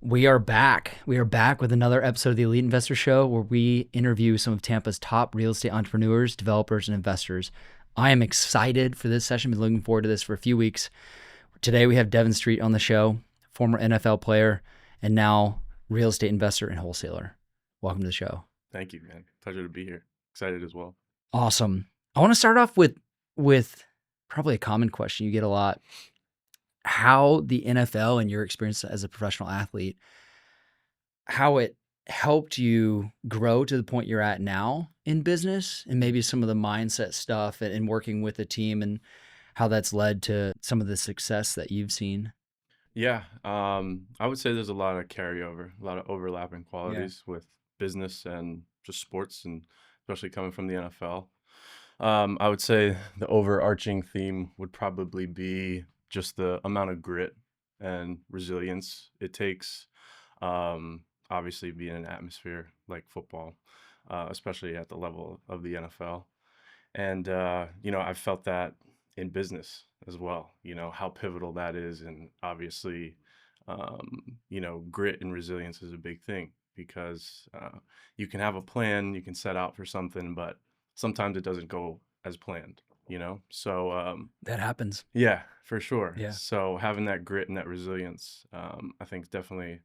We are back. We are back with another episode of the Elite Investor Show where we interview some of Tampa's top real estate entrepreneurs, developers, and investors. I am excited for this session. Been looking forward to this for a few weeks. Today we have Devin Street on the show, former NFL player and now real estate investor and wholesaler. Welcome to the show. Thank you, man. Pleasure to be here. Excited as well. Awesome. I want to start off with probably a common question you get a lot. How the NFL and your experience as a professional athlete, how it helped you grow to the point you're at now in business, and maybe some of the mindset stuff and working with a team and how that's led to some of the success that you've seen. Yeah, I would say there's a lot of carryover, a lot of overlapping Yeah. qualities with business and just sports, and especially coming from the NFL. I would say the overarching theme would probably be just the amount of grit and resilience it takes. Obviously, being in an atmosphere like football, especially at the level of the NFL. And, I've felt that in business as well, how pivotal that is. And obviously, grit and resilience is a big thing because you can have a plan, you can set out for something, but sometimes it doesn't go as planned. So, That happens. yeah, for sure. Yeah. So having that grit and that resilience, I think definitely,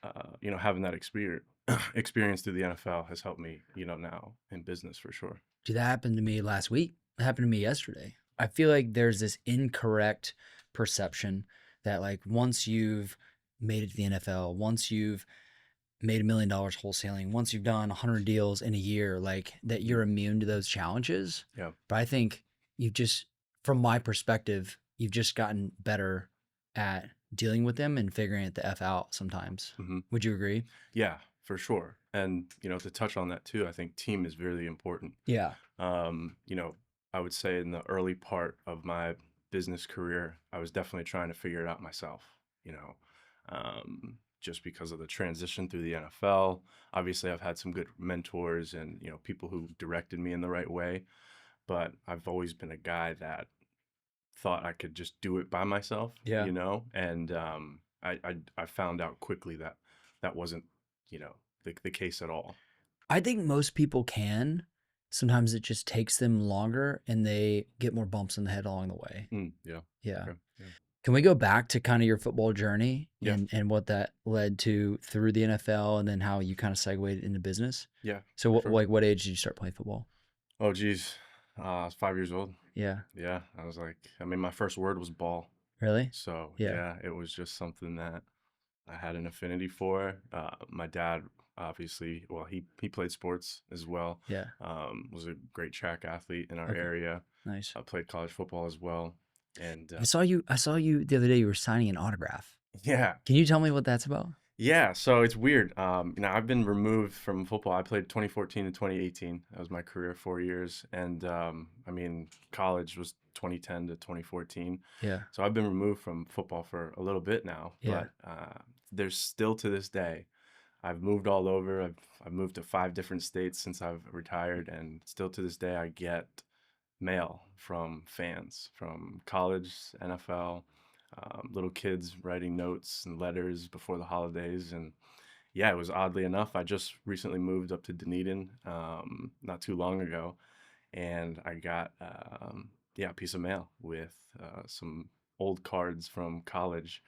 having that experience through the NFL has helped me, now in business for sure. Dude, that happened to me last week. It happened to me yesterday. I feel like there's this incorrect perception that like once you've made it to the NFL, once you've made $1 million wholesaling, once you've done 100 deals in a year, like that you're immune to those challenges. Yeah. But I think you've just, from my perspective, you've just gotten better at dealing with them and figuring it the F out sometimes. hmm Would you agree? Yeah, for sure. And, to touch on that too, I think team is really important. Yeah. Um, you know, I would say in the early part of my business career, I was definitely trying to figure it out myself, just because of the transition through the NFL. Obviously, I've had some good mentors and, people who directed me in the right way, but I've always been a guy that thought I could just do it by myself, Yeah. and I found out quickly that that wasn't, the case at all. I think most people can. Sometimes it just takes them longer and they get more bumps in the head along the way. Yeah. Yeah. Okay. Yeah. Can we go back to kind of your football journey Yeah. and what that led to through the NFL and then how you kind of segued into business? Yeah. So For sure. what age did you start playing football? Oh, geez. I was 5 years old. Yeah. Yeah. My first word was ball. Really? So, Yeah. yeah, it was just something that I had an affinity for. My dad, obviously, well, he played sports as well. Yeah. Was a great track athlete in our Okay. area. Nice. I played college football as well. And I saw you the other day you were signing an autograph. yeah, Can you tell me what that's about? yeah. So it's weird. I've been removed from football. I played 2014 to 2018. That was my career, 4 years. And college was 2010 to 2014. Yeah. So I've been removed from football for a little bit now. Yeah. But there's still to this day. I've moved all over. I've moved to 5 different states since I've retired, and still to this day I get mail from fans from college, NFL, little kids writing notes and letters before the holidays. And yeah, it was oddly enough, I just recently moved up to Dunedin not too long ago, and I got a piece of mail with some old cards from college,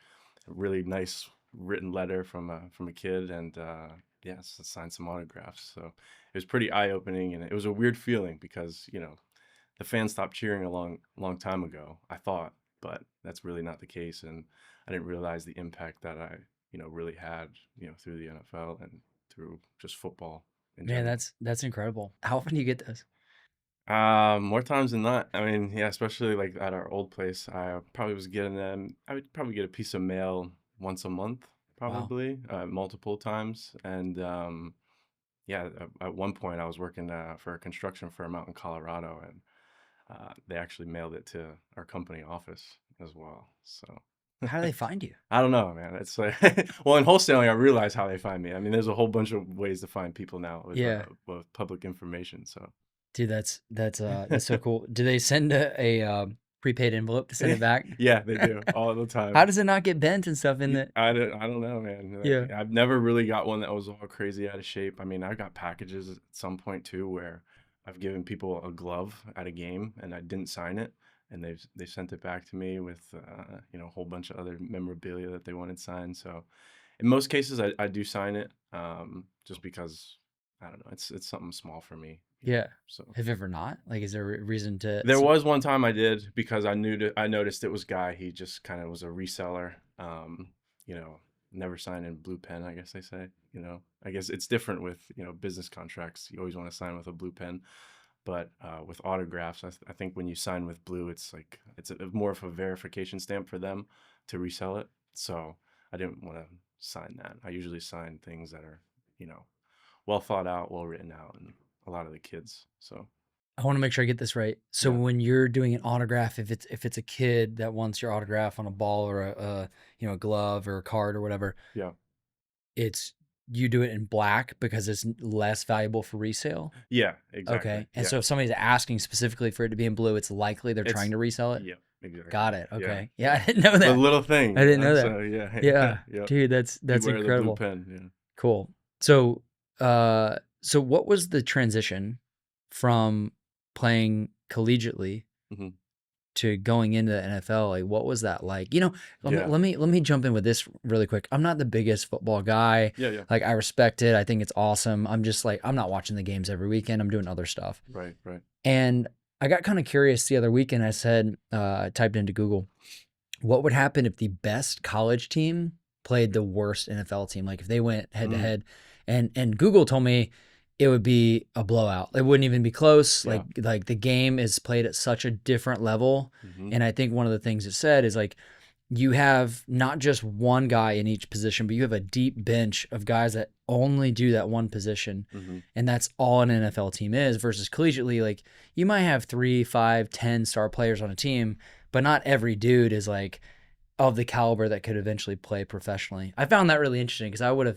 a really nice written letter from a kid, and signed some autographs. So it was pretty eye opening, and it was a weird feeling because the fans stopped cheering a long time ago, I thought, but that's really not the case. And I didn't realize the impact that I, really had, through the NFL and through just football in Man, general. that's incredible. How often do you get those? More times than not. I mean, yeah, especially like at our old place, I probably was getting them. I would probably get a piece of mail once a month, Wow. probably, multiple times. And yeah, at one point I was working for a construction firm out in Colorado, and they actually mailed it to our company office as well. So How do they find you? I don't know, man. It's like, well, in wholesaling, I realized how they find me. I mean, there's a whole bunch of ways to find people now Yeah. with public information. So Dude, that's so cool. Do they send a prepaid envelope to send it back? Yeah, they do all the How time. does it not get bent and stuff in the I don't know, man. Yeah. Like, I've never really got one that was all crazy out of shape. I mean, I got packages at some point too where I've given people a glove at a game and I didn't sign it, and they sent it back to me with a whole bunch of other memorabilia that they wanted signed. So in most cases, I do sign it, just because I don't know, it's something small for me. Yeah. So. Have you ever not? Like, is there a reason to There was one time I did because I noticed it was guy. He just kind of was a reseller. You know, never signed in blue pen, I guess they say. I guess it's different with business contracts. You always want to sign with a blue pen, but with autographs, I think when you sign with blue, it's like more of a verification stamp for them to resell it. So I didn't want to sign that. I usually sign things that are you know well thought out, well written out, and a lot of the kids. So I want to make sure I get this right. So yeah, when you're doing an autograph, if it's a kid that wants your autograph on a ball or a glove or a card or whatever, yeah. it's you do it in black because it's less valuable for resale. Yeah, exactly. Okay. And Yeah. so if somebody's asking specifically for it to be in blue, it's likely they're trying It's to resell it. yeah, exactly. Got it. Yeah, Okay. Yeah, yeah. I didn't know The that. little I thing. didn't know that. So yeah, yeah, Yeah. yep. Dude, that's Beware the blue incredible. pen. Yeah. Cool. So what was the transition from playing collegiately Hmm. to going into the NFL? Like, what was that like? Let me Yeah. let me jump in with this really quick. I'm not the biggest football guy. Yeah. Yeah. Like, I respect it. I think it's awesome. I'm just like, I'm not watching the games every weekend. I'm doing other stuff. Right. Right. And I got kind of curious the other weekend. I said, I typed into Google, what would happen if the best college team played the worst NFL team? Like if they went head to Mm, head, and Google told me it would be a blowout. It wouldn't even be close. yeah. Like the game is played at such a different level. Hmm. And I think one of the things it said is like you have not just one guy in each position, but you have a deep bench of guys that only do that one position. Hmm. And that's all an NFL team is versus collegiately. Like you might have 3, 5, 10 star players on a team, but not every dude is like of the caliber that could eventually play professionally. I found that really interesting because I would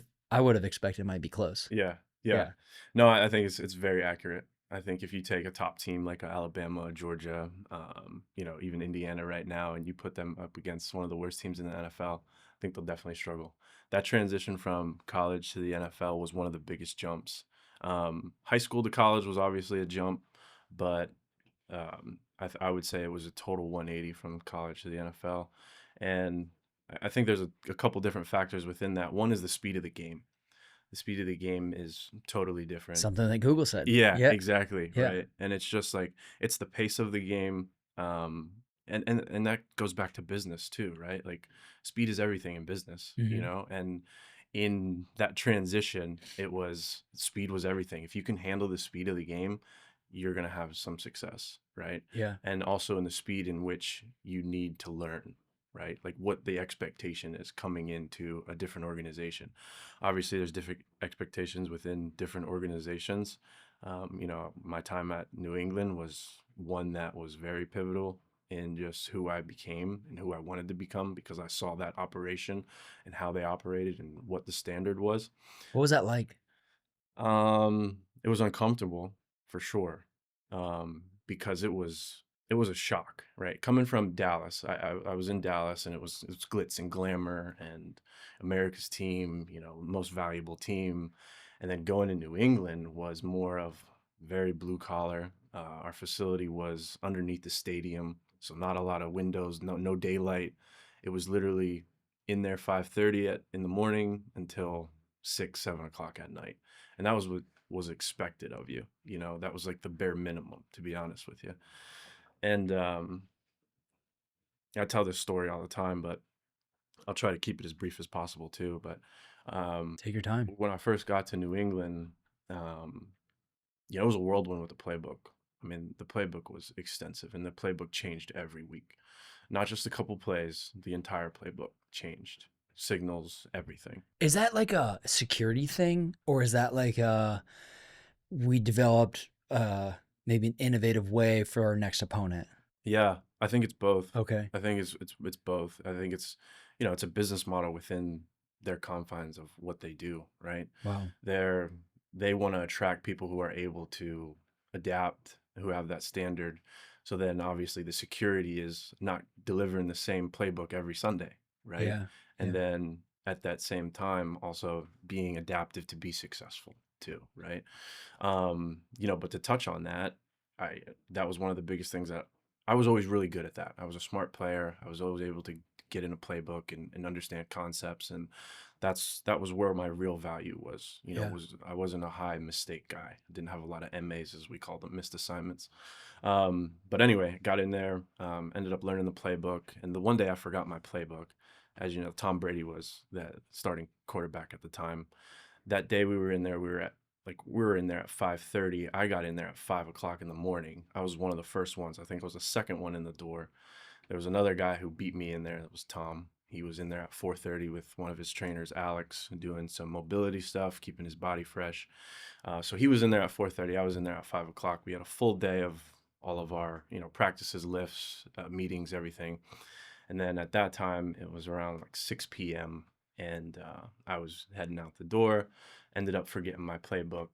have expected it might be close. Yeah. Yeah. Yeah. No, I think it's very accurate. I think if you take a top team like Alabama, Georgia, even Indiana right now, and you put them up against one of the worst teams in the NFL, I think they'll definitely struggle. That transition from college to the NFL was one of the biggest jumps. High school to college was obviously a jump, but I would say it was a total 180 from college to the NFL. And I think there's a couple different factors within that. One is the speed of the game. The speed of the game is totally different. Something that Google said. Yeah, Yeah. exactly, Yeah. right, and it's just like it's the pace of the game, and that goes back to business too, right? Like, speed is everything in business, Hmm. and in that transition, it was speed was everything. If you can handle the speed of the game, you're gonna have some success, right? Yeah. And also in the speed in which you need to learn, right? Like what the expectation is coming into a different organization. Obviously, there's different expectations within different organizations. My time at New England was one that was very pivotal in just who I became and who I wanted to become because I saw that operation and how they operated and what the standard was. What was that like? It was uncomfortable for sure, because it was a shock, right? Coming from Dallas, I was in Dallas, and it was glitz and glamour and America's team, most valuable team, and then going to New England was more of very blue collar. Our facility was underneath the stadium, so not a lot of windows, no daylight. It was literally in there 5:30 in the morning until 6, 7 o'clock at night, and that was what was expected of you. That was like the bare minimum, to be honest with you. And I tell this story all the time, but I'll try to keep it as brief as possible too. But um, Take your time. when I first got to New England, um, it was a whirlwind with the playbook. I mean, the playbook was extensive, and the playbook changed every week. Not just a couple plays, the entire playbook changed. Signals, everything. Is that like a security thing, or is that like we developed maybe an innovative way for our next opponent? Yeah, I think it's both. Okay. I think it's both. I think it's a business model within their confines of what they do, right? Wow. They're they want to attract people who are able to adapt, who have that standard. So then obviously the security is not delivering the same playbook every Sunday, right? Yeah. And Yeah. then at that same time also being adaptive to be successful too, right? But to touch on that, I that was one of the biggest things that I was always really good at that. I was a smart player. I was always able to get in a playbook and understand concepts, and that was where my real value was. Yeah. Was I wasn't a high mistake guy. I didn't have a lot of MAs, as we call them, missed assignments. But anyway, got in there, ended up learning the playbook, and the one day I forgot my playbook. As you know, Tom Brady was the starting quarterback at the time. That day we were in there, we were in there at 5:30. I got in there at 5 o'clock in the morning. I was one of the first ones. I think I was the second one in the door. There was another guy who beat me in there. That was Tom. He was in there at 4:30 with one of his trainers, Alex, doing some mobility stuff, keeping his body fresh. So he was in there at 4:30. I was in there at 5 o'clock. We had a full day of all of our, practices, lifts, meetings, everything. And then at that time, it was around like 6 p.m. And I was heading out the door. Ended up forgetting my playbook.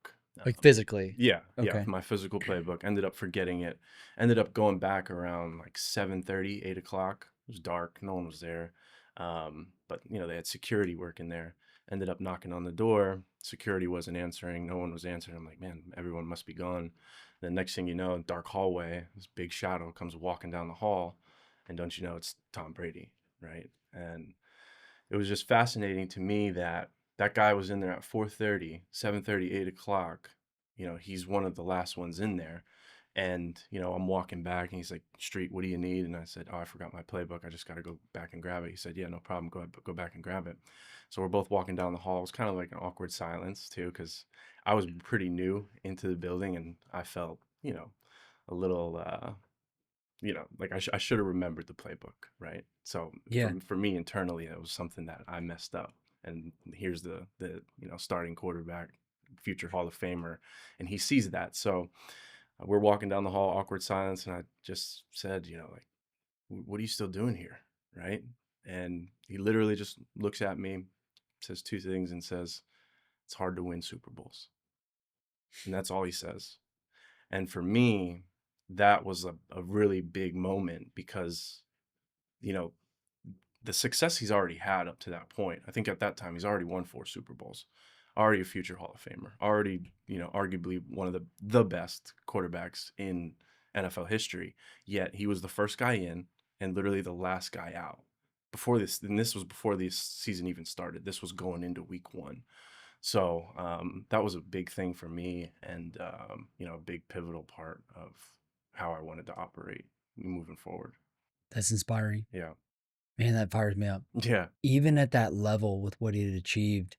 Like physically. Yeah, Okay. my physical playbook. Ended up forgetting it. Ended up going back around like 7:30, 8 o'clock. It was dark. No one was there. But they had security working there. Ended up knocking on the door. Security wasn't answering. No one was answering. I'm like, man, everyone must be gone. The next thing you know, dark hallway, this big shadow comes walking down the hall, and don't you know it's Tom Brady, right? And it was just fascinating to me that that guy was in there at 4:30, 7:30, 8 o'clock. He's one of the last ones in there. And, I'm walking back and he's like, Street, what do you need? And I said, oh, I forgot my playbook. I just got to go back and grab it. He said, yeah, no problem. Go back and grab it. So we're both walking down the hall. It was kind of like an awkward silence too, because I was pretty new into the building and I felt, a little, like I should have remembered the playbook, right? So Yeah. for me internally, it was something that I messed up. And here's the starting quarterback, future Hall of Famer, and he sees that. So we're walking down the hall, awkward silence, and I just said, like, what are you still doing here, right? And he literally just looks at me, says two things, and says, "It's hard to win Super Bowls," and that's all he says. And for me, that was a really big moment because you know the success he's already had up to that point. I think at that time he's already won 4 Super Bowls, already a future Hall of Famer, already arguably one of the best quarterbacks in NFL history. Yet he was the first guy in and literally the last guy out before this. And this was before this season even started. This was going into week 1. So that was a big thing for me, and a big pivotal part of how I wanted to operate moving forward. That's inspiring. Yeah, Man, that fires me up. yeah. Even at that level with what he had achieved,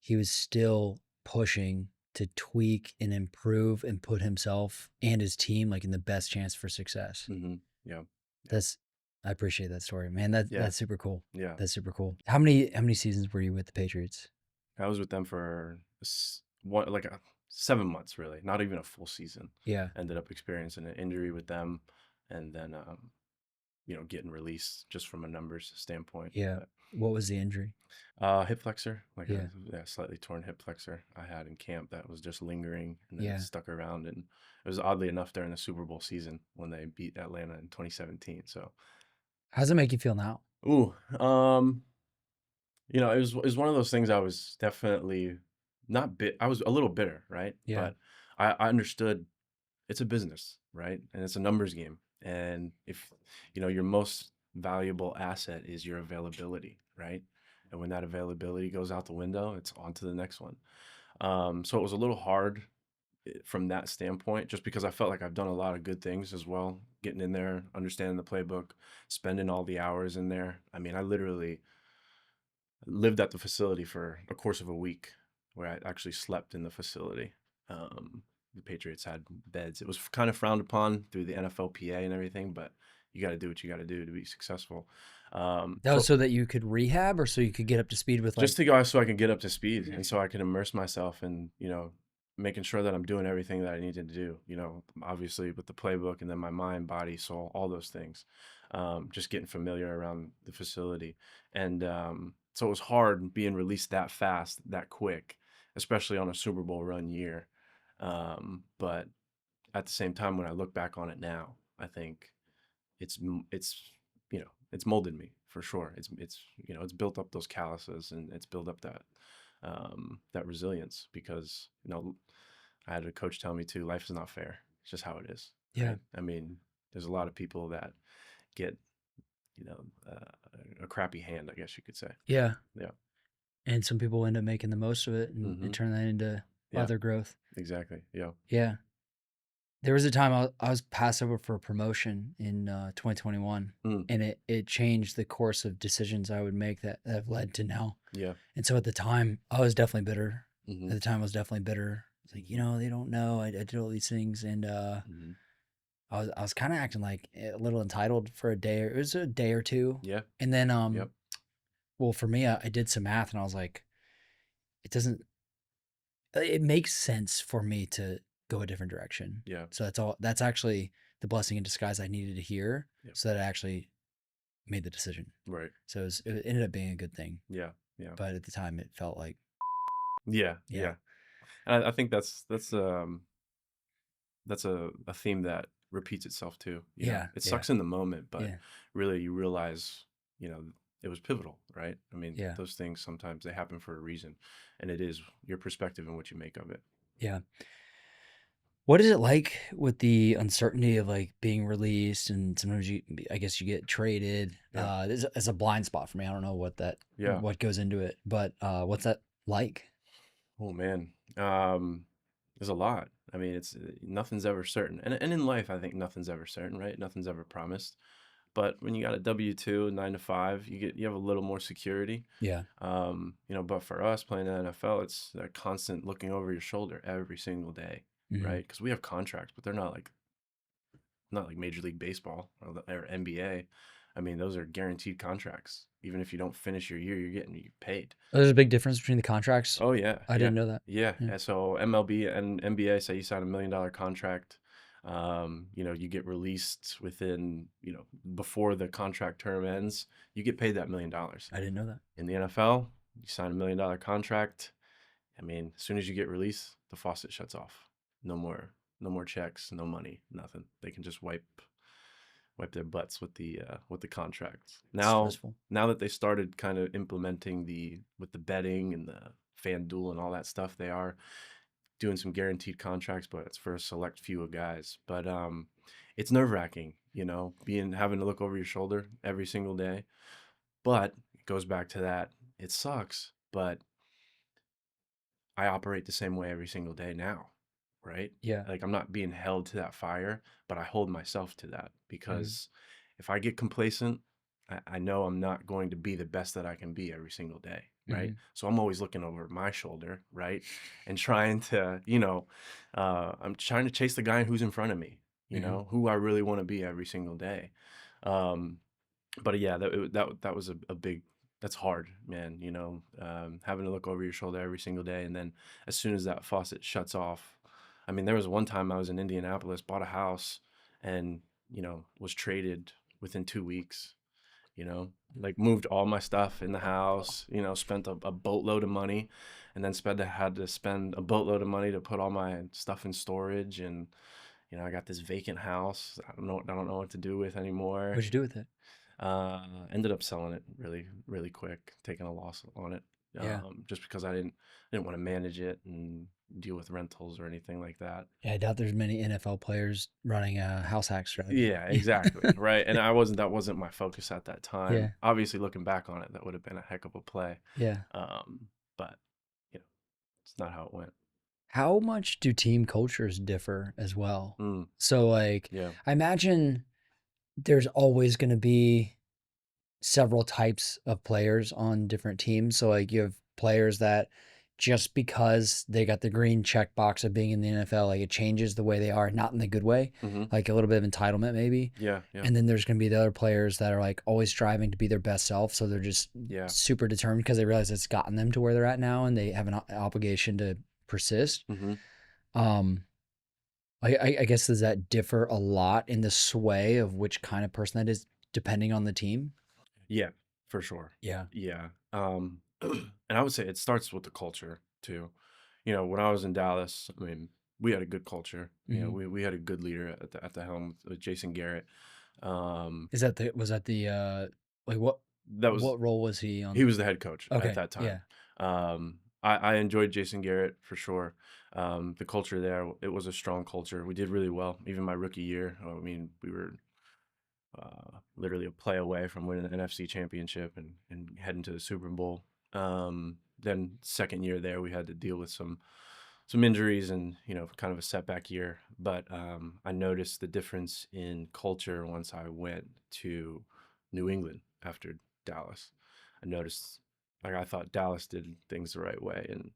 he was still pushing to tweak and improve and put himself and his team like in the best chance for success. Hmm. Yeah, yeah, That's I appreciate that story. Man, yeah, that's super cool. yeah. That's super cool. How many seasons were you with the Patriots? I was with them for one, like 7 months, really, not even a full season. Yeah. Ended up experiencing an injury with them, and then getting released just from a numbers standpoint. Yeah. But What was the injury? hip flexor, like a Yeah. yeah, slightly torn hip flexor I had in camp that was just lingering, and then it Yeah. stuck around, and it was oddly enough during the Super Bowl season when they beat Atlanta in 2017. So, How does it make you feel now? ooh, it was one of those things I was definitely not bit. I was a little bitter, right? Yeah. But I understood it's a business, right? And it's a numbers game. And if your most valuable asset is your availability, right? And when that availability goes out the window, it's on to the next one. So it was a little hard from that standpoint, just because I felt like I've done a lot of good things as well, getting in there, understanding the playbook, spending all the hours in there. I mean, I literally lived at the facility for a course of a week, where I actually slept in the facility. The Patriots had beds. It was kind of frowned upon through the NFLPA and everything, but you got to do what you got to do to be successful. That was So so that you could rehab or so you could get up to speed with like just to go so I can get up to speed and so I can immerse myself in, making sure that I'm doing everything that I needed to do, obviously with the playbook, and then my mind, body, soul, all those things. Just getting familiar around the facility. And so it was hard being released that fast, that quick, especially on a Super Bowl run year. But at the same time, when I look back on it now, I think it's it's molded me for sure. It's it's built up those calluses, and it's built up that resilience, because I had a coach tell me too, life is not fair. It's just how it is, Yeah. right? I mean, there's a lot of people that get you know a crappy hand, I guess you could say. Yeah. Yeah. And some people end up making the most of it and Hmm. turn that into Yeah. other growth. Exactly. Yeah. Yeah. There was a time I was passed over for a promotion in 2021, Mm. and it changed the course of decisions I would make that have led to now. Yeah. And so at the time, I was definitely bitter. Hmm. At the time, I was definitely bitter. It's like, they don't know. I did all these things, and Hmm. I was kind of acting like a little entitled for a day. It was a day or two, Yeah. and then Yep. well, for me, I did some math, and I was like, it doesn't. It makes sense for me to go a different direction. Yeah. So that's actually the blessing in disguise I needed to hear, Yep. so that I actually made the decision. Right. So it ended up being a good thing, Yeah. Yeah. but at the time it felt like, Yeah. yeah, Yeah. And I think that's a theme that repeats itself too. yeah, It yeah, sucks in the moment, but yeah, really you realize, it was pivotal, right? I mean, yeah, those things sometimes they happen for a reason, and it is your perspective and what you make of it. yeah. What is it like with the uncertainty of like being released, and sometimes I guess you get traded. Yeah. It's a blind spot for me. I don't know Yeah. what goes into it, but what's that like? Oh man. There's a lot. I mean, it's nothing's ever certain. And in life, I think nothing's ever certain, right? Nothing's ever promised. But when you got a W-2, 9 to 5, you have a little more security. Yeah. But for us playing in the NFL, it's a constant looking over your shoulder every single day, Hmm. right? Because we have contracts, but they're not like Major League Baseball or NBA. I mean, those are guaranteed contracts. Even if you don't finish your year, you're getting paid. There's a big difference between the contracts. Oh yeah, I yeah, didn't know that. yeah. Yeah. And so MLB and NBA say you sign $1 million contract. You get released within, before the contract term ends, you get paid that $1 million. I didn't know that. In the NFL, you sign $1 million contract. I mean, as soon as you get released, the faucet shuts off. No more checks, no money, nothing. They can just wipe their butts with the contracts. It's Now, stressful. now that they started kind of implementing with the betting and the FanDuel and all that stuff, they are doing some guaranteed contracts, but it's for a select few of guys. But it's nerve-wracking, having to look over your shoulder every single day. But it goes back to that. It sucks, but I operate the same way every single day now, right? Yeah. Like I'm not being held to that fire, but I hold myself to that, Hmm. because if I get complacent, I know I'm not going to be the best that I can be every single day, right? Hmm. So I'm always looking over my shoulder, right? And trying to, I'm trying to chase the guy who's in front of me, Hmm. who I really want to be every single day. Um, but yeah, that was a big. That's hard, man. Having to look over your shoulder every single day, and then as soon as that faucet shuts off, I mean, there was one time I was in Indianapolis, bought a house, and was traded within 2 weeks. Like moved all my stuff in the house. Spent a boatload of money, and then had to spend a boatload of money to put all my stuff in storage, and I got this vacant house. I don't know what to do with anymore. What'd you do with it? Ended up selling it really, really quick, taking a loss on it, Yeah. just because I didn't want to manage it and deal with rentals or anything like that. Yeah. I doubt there's many NFL players running a house hack strategy. Yeah, exactly, right. And that wasn't my focus at that Yeah. time. Obviously, looking back on it, that would have been a heck of a play. Yeah. But you know, it's not how it went. How much do team cultures differ as well? Mm, So, like, yeah. I imagine there's always going to be several types of players on different teams. So, like, you have players that just because they got the green check box of being in the NFL, like, it changes the way they are, not in the good way, Hmm. like a little bit of entitlement, maybe. Yeah. Yeah. And then there's going to be the other players that are like always striving to be their best self. So they're just Yeah. super determined because they realize it's gotten them to where they're at now, and they have an obligation to persist. Hmm. Um, I guess, does that differ a lot in the sway of which kind of person that is, depending on the team? Yeah, for sure. Yeah. Yeah. And I would say it starts with the culture too. When I was in Dallas, I mean, we had a good culture. You know, Hmm. we had a good leader at the helm with Jason Garrett. Um, Was that the like that was what role was he he on? was the head coach at Okay, that time. yeah, I enjoyed Jason Garrett for sure. The culture there, it was a strong culture. We did really well, even my rookie year. I mean, we were literally a play away from winning the NFC Championship and heading to the Super Bowl. Then second year there, we had to deal with some injuries and kind of a setback year. But I noticed the difference in culture once I went to New England after Dallas. I noticed, like, I thought Dallas did things the right way, and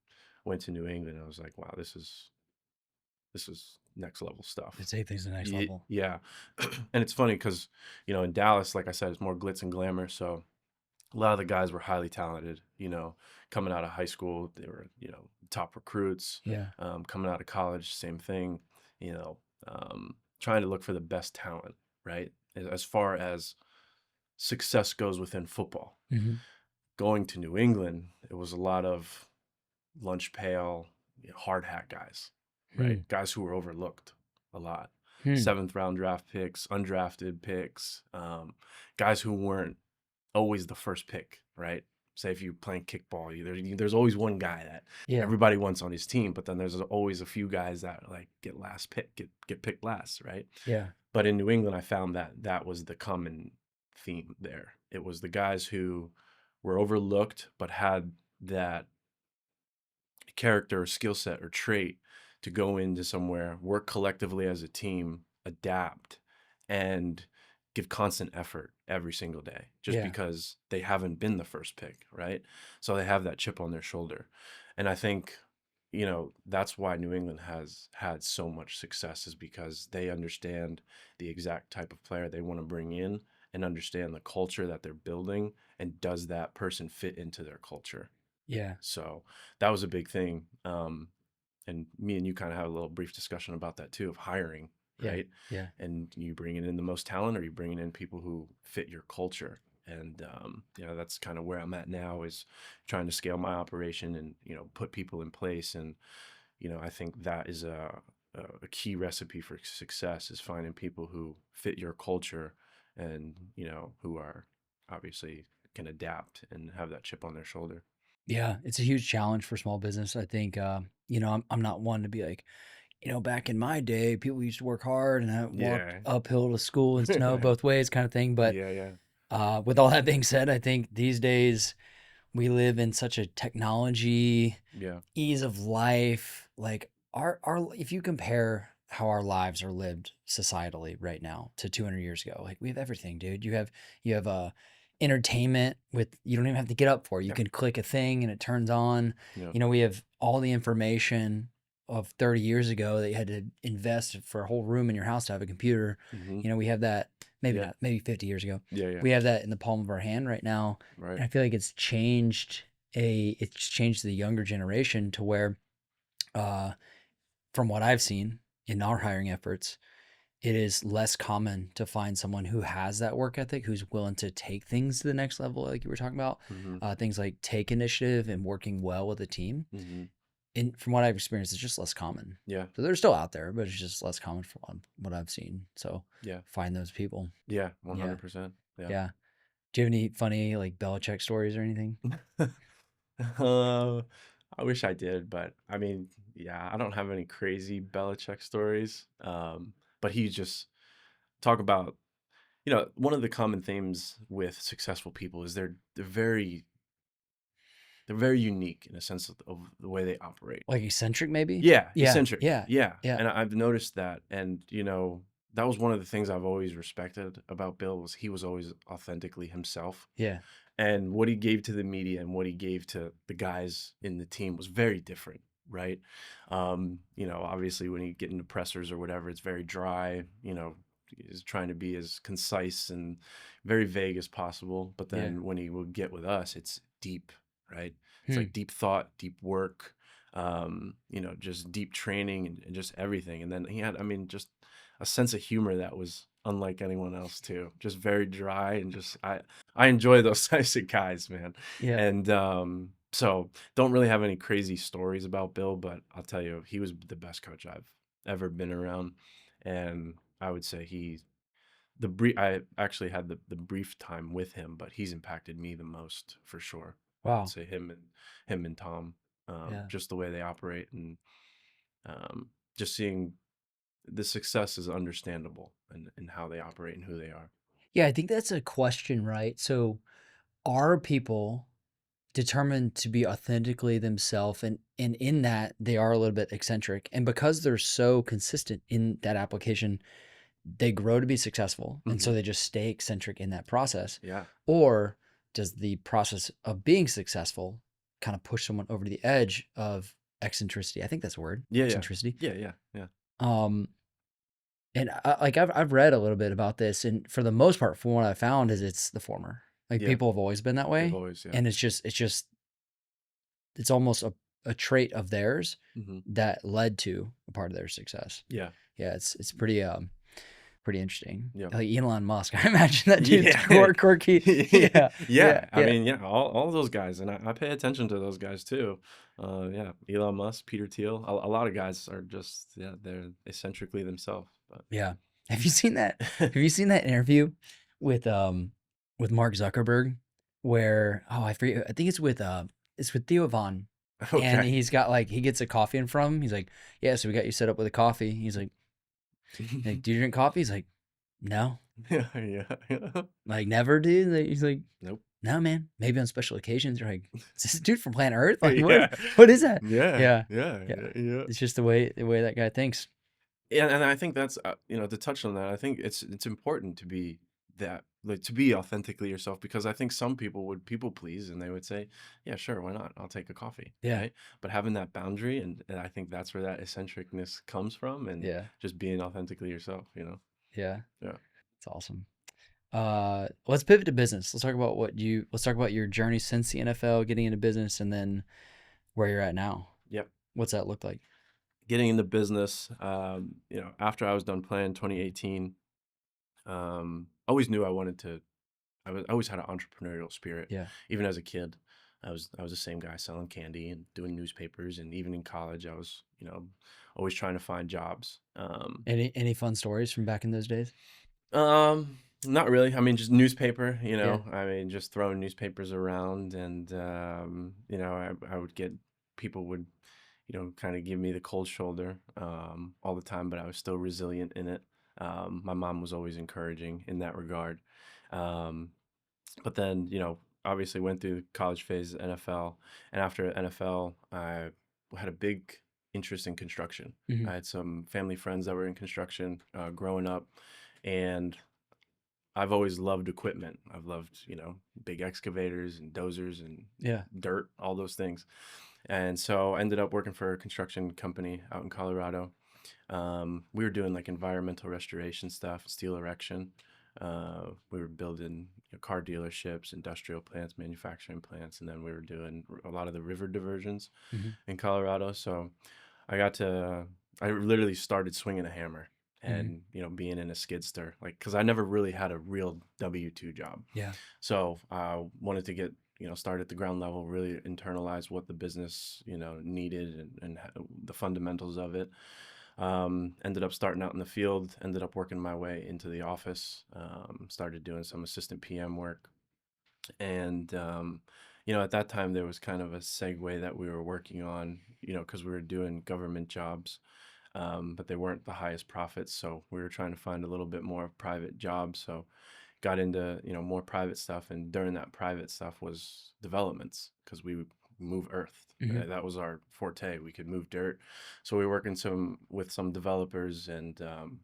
went to New England. I was like, wow, this is next level to stuff. take things to the next level. Yeah. And it's funny because, in Dallas, like I said, it's more glitz and glamour. So a lot of the guys were highly talented, coming out of high school, they were, top recruits. Yeah, Coming out of college, same thing, you know, trying to look for the best talent, right? As far as success goes within football. hmm, Going to New England, it was a lot of lunch pail, hard hat guys, right? hmm, Guys who were overlooked a lot. hmm. Seventh round draft picks, undrafted picks, guys who weren't always the first pick, right? Say if you're playing kickball, there's always one guy that Yeah, everybody wants on his team, but then there's always a few guys that like get last pick, get picked last, right? yeah, But in New England, I found that was the common theme there. It was the guys who were overlooked but had that character or skill set or trait to go into somewhere, work collectively as a team, adapt, and give constant effort every single day just yeah, because they haven't been the first pick, right? So they have that chip on their shoulder. And I think, that's why New England has had so much success is because they understand the exact type of player they want to bring in and understand the culture that they're building and does that person fit into their culture. yeah, So that was a big thing. And me and you kind of had a little brief discussion about that too of hiring, yeah, right? yeah, And you bringing in the most talent or you bringing in people who fit your culture. And, that's kind of where I'm at now is trying to scale my operation and, put people in place. And, I think that is a key recipe for success is finding people who fit your culture and, who are obviously can adapt and have that chip on their shoulder. yeah. It's a huge challenge for small business. I think, I'm not one to be like, back in my day, people used to work hard and I walked Yeah. uphill to school and snow both ways, kind of thing. But Yeah, yeah. with all that being said, I think these days we live in such a technology Yeah. ease of life. Like our if you compare how our lives are lived societally right now to 200 years ago, like we have everything, dude. You have entertainment with you don't even have to get up for it. You Yeah. can click a thing and it turns on. Yeah. We have all the information of 30 years ago that you had to invest for a whole room in your house to have a computer. Mhm. We have that maybe Yeah. not, maybe 50 years ago. Yeah, yeah. We have that in the palm of our hand right now. Right. And I feel like it's changed the younger generation to where uh, from what I've seen in our hiring efforts, it is less common to find someone who has that work ethic, who's willing to take things to the next level, like you were talking about. Mhm. Things like take initiative and working well with a team. Mhm. And from what I've experienced, it's just less common. Yeah. So they're still out there, but it's just less common from what I've seen. So Yeah. find those people. Yeah. Yeah, 100%. Yeah. yeah. Do you have any funny like Belichick stories or anything? Uh, I wish I did, but I mean, yeah, I don't have any crazy Belichick stories. But he just talk about, one of the common themes with successful people is they're very unique in a sense of the way they operate. Like eccentric, maybe? Yeah, Yeah, eccentric. yeah, Yeah. yeah, And I've noticed that. And, that was one of the things I've always respected about Bill was he was always authentically himself. yeah, And what he gave to the media and what he gave to the guys in the team was very different, right? Obviously when you get into pressers or whatever, it's very dry, he's trying to be as concise and very vague as possible. But yeah. then when he would get with us, it's deep, right? It's Hmm. like deep thought, deep work, just deep training and just everything. And then he had, I mean, just a sense of humor that was unlike anyone else too. Just very dry and just I enjoy those types of guys, man. Yeah. And So don't really have any crazy stories about Bill, but I'll tell you, he was the best coach I've ever been around. And I would say I actually had the brief time with him, but he's impacted me the most for sure. I would Wow. say him and Tom, Yeah. just the way they operate and um, just seeing the success is understandable and how they operate and who they are. Yeah, I think that's a question, right? So, are people determined to be authentically themselves, and in that they are a little bit eccentric, and because they're so consistent in that application, they grow to be successful, and so Hmm. they just stay eccentric in that process? Yeah. Or does the process of being successful kind of push someone over to the edge of eccentricity? I think that's a word, Yeah. Yeah. eccentricity. Yeah. Yeah. Yeah. Um, and like I've read a little bit about this, and for the most part, from what I found, is it's the former. Like Yeah. people have always been that They've way, always, yeah. and it's almost a trait of theirs Hmm. that led to a part of their success. Yeah. Yeah, it's pretty interesting. Yeah. Like Elon Musk, I imagine that dude's Yeah. quirky. Yeah, yeah, Yeah. I yeah, mean, yeah, all those guys, and I pay attention to those guys too. Yeah, Elon Musk, Peter Thiel, a lot of guys are just, yeah, they're eccentrically themselves. But yeah. Have you seen that? Have you seen that interview with Mark Zuckerberg where I forget, I think it's with Theo Von, and okay. he's got like he gets a coffee in front of him. He's like, "Yeah, so we got you set up with a coffee." He's like, "Do you drink coffee?" He's like, "No." Yeah, yeah, yeah. Like, "Never, dude?" Like, he's like, Nope. "No, man. Maybe on special occasions." You're like, "Is this a dude from planet Earth? Like, Yeah, what is that?" yeah, Yeah, yeah, yeah. yeah, yeah. It's just the way that guy thinks. Yeah, and I think that's to touch on that. I think it's important to be that, like, to be authentically yourself, because I think some people would people please and they would say, yeah, sure, why not? I'll take a coffee, Yeah, right? But having that boundary, and I think that's where that eccentricness comes from, and yeah, just being authentically yourself. yeah. Yeah. It's awesome. Let's pivot to business. Let's talk about your journey since the NFL, getting into business, and then where you're at now. Yep. What's that look like? Getting into business, after I was done playing 2018, always knew I wanted to I always had an entrepreneurial spirit, Yeah. even as a kid. I was the same guy selling candy and doing newspapers, and even in college, I was always trying to find jobs. Any fun stories from back in those days? Not really. I mean, just newspaper. Yeah. I mean, just throwing newspapers around, and I would get people would kind of give me the cold shoulder all the time, but I was still resilient in it. My mom was always encouraging in that regard. Um, but then obviously went through college phase, NFL, and after NFL I had a big interest in construction. Hmm. I had some family friends that were in construction growing up, and I've always loved equipment. I've loved big excavators and dozers and Yeah. dirt, all those things. And so I ended up working for a construction company out in Colorado. We were doing like environmental restoration stuff, steel erection. We were building car dealerships, industrial plants, manufacturing plants, and then we were doing a lot of the river diversions Hmm. in Colorado. So I literally started swinging a hammer Hmm. and being in a skid steer, like, because I never really had a real W-2 job. Yeah. So I wanted to get start at the ground level, really internalize what the business needed, and the fundamentals of it. Ended up starting out in the field, ended up working my way into the office, started doing some assistant PM work. And, at that time, there was kind of a segue that we were working on, because we were doing government jobs, but they weren't the highest profits. So we were trying to find a little bit more private jobs. So got into more private stuff, and during that private stuff was developments, because we would move earth. Hmm. That was our forte. We could move dirt, so we were working some with some developers, and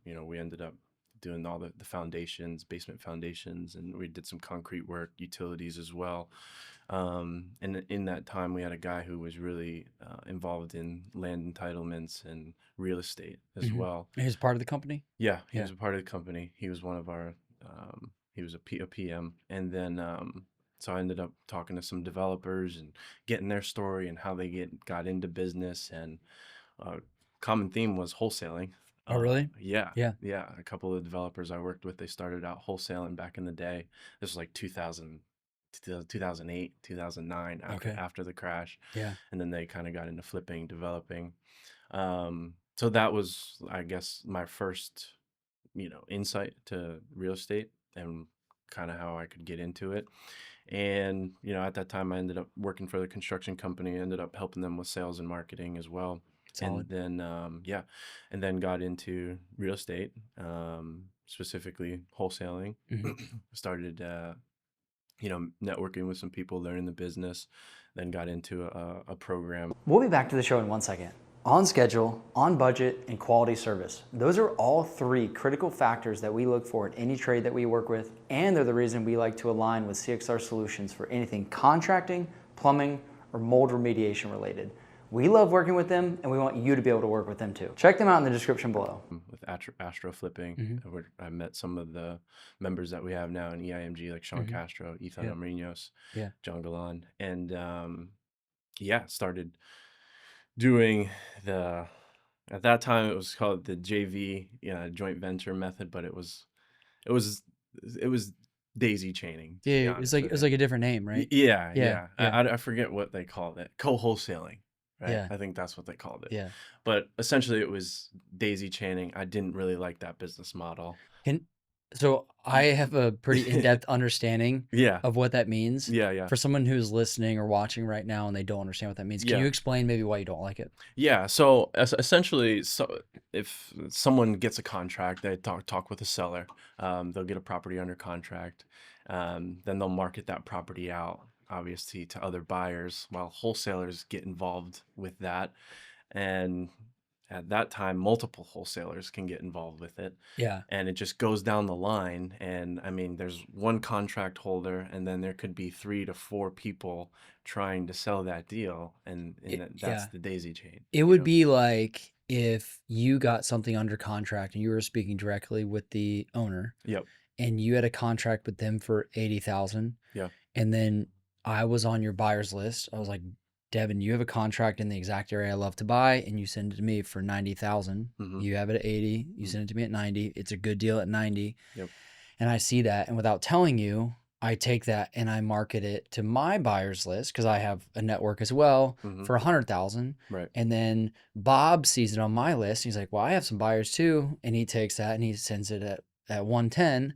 we ended up doing all the foundations, basement foundations, and we did some concrete work, utilities as well. And in that time, we had a guy who was really involved in land entitlements and real estate as Hmm. well. He was part of the company. Yeah, he Yeah. was a part of the company. He was one of our, he was a PM. And then, so I ended up talking to some developers and getting their story and how they got into business. And uh, common theme was wholesaling. Oh, really? Yeah, Yeah. yeah. A couple of developers I worked with, they started out wholesaling back in the day. This was like 2000. 2008, 2009 Okay. after the crash. Yeah. And then they kind of got into flipping, developing. So that was, I guess, my first, insight to real estate and kind of how I could get into it. And, at that time I ended up working for the construction company, ended up helping them with sales and marketing as well. And Solid. then, and then got into real estate, specifically wholesaling. Mhm. Started, networking with some people, learning the business, then got into a program. We'll be back to the show in 1 second. On schedule, on budget, and quality service. Those are all 3 critical factors that we look for in any trade that we work with, and they're the reason we like to align with CXR Solutions for anything contracting, plumbing, or mold remediation related. We love working with them, and we want you to be able to work with them too. Check them out in the description below. With Astro Flipping, I met some of the members that we have now in EIMG, like Sean Castro, Ethan Amarinos, John Galan, and started doing at that time it was called the JV, joint venture method, but it was daisy chaining, to be Yeah, honest it with was you. like a different name, right? Yeah. I forget what they called it. Co-wholesaling, right? Yeah. I think that's what they called it. Yeah. But essentially it was daisy chaining. I didn't really like that business model. So I have a pretty in-depth understanding Yeah. of what that means. Yeah. For someone who's listening or watching right now and they don't understand what that means, can you explain maybe why you don't like it? Yeah. So essentially, if someone gets a contract, they talk with a seller. They'll get a property under contract. Then they'll market that property out, obviously, to other buyers, while wholesalers get involved with that. And at that time, multiple wholesalers can get involved with it. Yeah. And it just goes down the line. And I mean, there's one contract holder, and then there could be 3 to 4 people trying to sell that deal. And that's the daisy chain. It would be like if you got something under contract and you were speaking directly with the owner. Yep. And you had a contract with them for $80,000. Yeah. And then I was on your buyer's list. I was like, Devin, you have a contract in the exact area I love to buy, and you send it to me for 90,000. You have it at 80. You send it to me at 90. It's a good deal at 90. Yep. And I see that, and without telling you, I take that and I market it to my buyer's list because I have a network as well for 100,000. Right. And then Bob sees it on my list. He's like, well, I have some buyers too, and he takes that and he sends it at 110.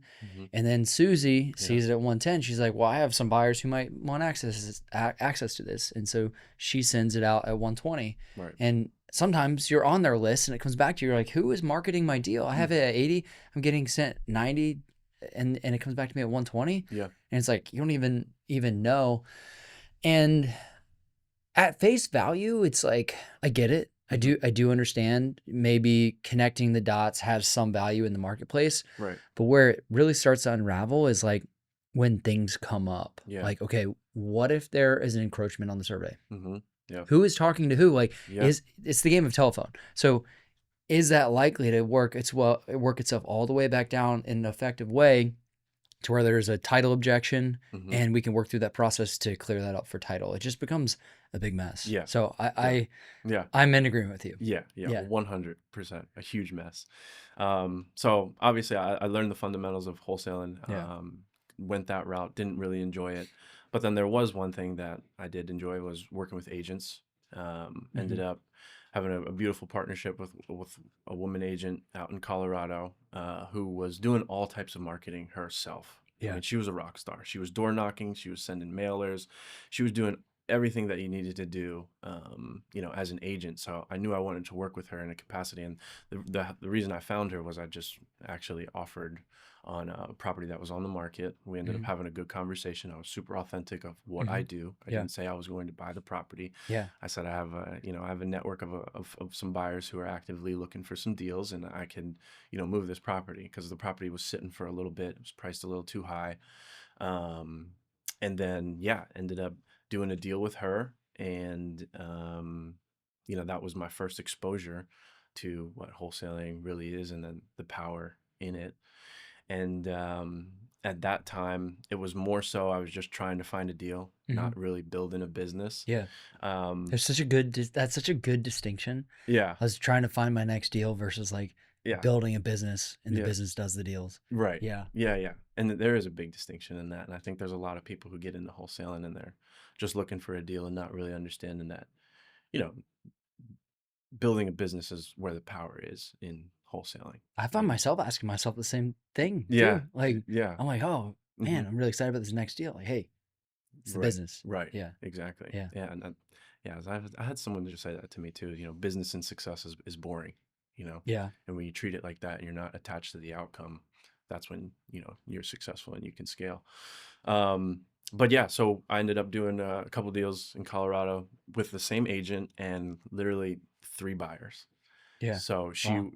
And then Susie sees it at 110. She's like, well, I have some buyers who might want access to this. And so she sends it out at 120. Right. And sometimes you're on their list and it comes back to you, you're like, who is marketing my deal? I have it at 80. I'm getting sent 90 and it comes back to me at 120. Yeah. And it's like, you don't even know. And at face value, it's like, I get it. I do understand maybe connecting the dots has some value in the marketplace. Right. But where it really starts to unravel is like when things come up. Yeah. Like, okay, what if there is an encroachment on the survey? Yeah. Who is talking to who? Like, it's the game of telephone. So is that likely to work itself all the way back down in an effective way to where there's a title objection and we can work through that process to clear that up for title? It just becomes a big mess. Yeah. So I'm in agreement with you. Yeah. 100%. A huge mess. So obviously I learned the fundamentals of wholesaling, went that route, didn't really enjoy it. But then there was one thing that I did enjoy was working with agents. Ended up having a beautiful partnership with a woman agent out in Colorado, who was doing all types of marketing herself. Yeah. I mean, she was a rock star. She was door knocking. She was sending mailers. She was doing everything that you needed to do, as an agent. So I knew I wanted to work with her in a capacity. And the reason I found her was I just actually offered on a property that was on the market. We ended up having a good conversation. I was super authentic of what I do. I didn't say I was going to buy the property. Yeah. I said I have a network of some buyers who are actively looking for some deals, and I can move this property because the property was sitting for a little bit. It was priced a little too high, and then ended up doing a deal with her, and that was my first exposure to what wholesaling really is, and then the power in it. And at that time, it was more so I was just trying to find a deal, not really building a business. Yeah. That's such a good distinction. Yeah. I was trying to find my next deal versus like Yeah. building a business and the Yeah. business does the deals. Right. Yeah. Yeah, yeah. And there is a big distinction in that. And I think there's a lot of people who get into wholesaling and they're just looking for a deal and not really understanding that, you know, building a business is where the power is in wholesaling. I find myself asking myself the same thing Yeah. too. Like, Yeah. I'm like, oh Hmm. man, I'm really excited about this next deal. Like, hey, it's the Right. business. Right. Yeah. Exactly. Yeah. Yeah. And yeah, I had someone just say that to me too. Business and success is boring, Yeah. and when you treat it like that and you're not attached to the outcome, that's when, you're successful and you can scale. Um, but yeah, so I ended up doing a couple deals in Colorado with the same agent and literally three buyers. Yeah. So Wow.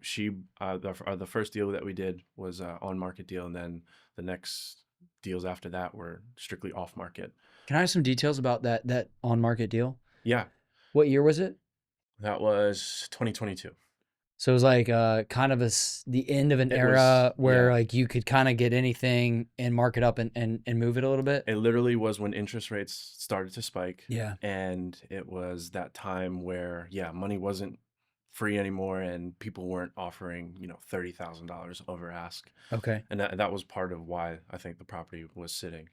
the first deal that we did was on market deal, and then the next deals after that were strictly off market. Can I have some details about that on market deal? Yeah, What year was it? that was 2022. So it was like kind of the end of an It was, era where yeah, like you could kind of get anything and mark it up and move it a little bit. it literally was when interest rates started to spike, Yeah. and it was that time where, yeah, money wasn't free anymore and people weren't offering, $30,000 over ask. Okay. And that was part of why I think the property was sitting.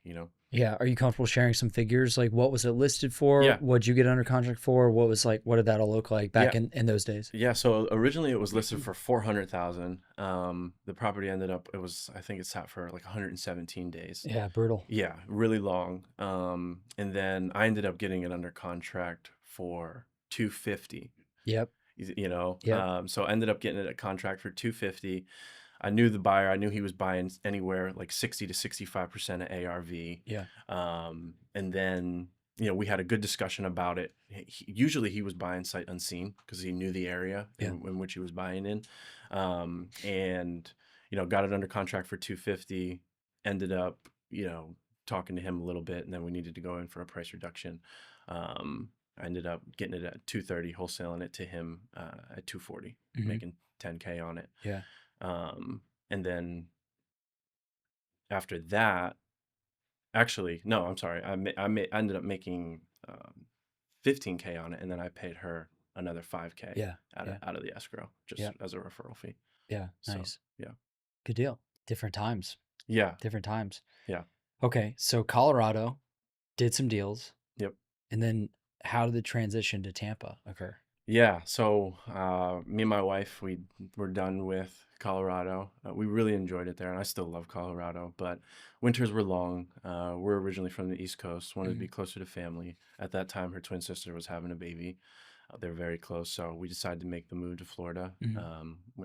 Yeah. Are you comfortable sharing some figures? Like what was it listed for? Yeah. What'd you get under contract for? What did that all look like Yeah. back in those days? Yeah, so originally it was listed for 400,000. The property ended up, I think it sat for like 117 days. Yeah. Brutal. Yeah, really long. And then I ended up getting it under contract for 250. Yep. Yep. So I ended up getting it a contract for 250. I knew the buyer. I knew he was buying anywhere like 60 to 65% of ARV. Yeah. And then, we had a good discussion about it. Usually he was buying sight unseen because he knew the area Yeah. in which he was buying in. And, got it under contract for 250, ended up, talking to him a little bit, and then we needed to go in for a price reduction. I ended up getting it at 230, wholesaling it to him at 240, making 10K on it. Yeah. And then after that, actually, no, I'm sorry. I ended up making 15K on it, and then I paid her another 5K Yeah. out of the escrow just Yeah. as a referral fee. Yeah. So, Nice. yeah. Good deal. Different times. Yeah. Different times. Yeah. Okay. So Colorado did some deals. Yep. And then how did the transition to Tampa occur? Yeah. So, me and my wife, we were done with Colorado. We really enjoyed it there, and I still love Colorado, but winters were long. We're originally from the East Coast, wanted to be closer to family. At that time, her twin sister was having a baby. They're very close, so we decided to make the move to Florida.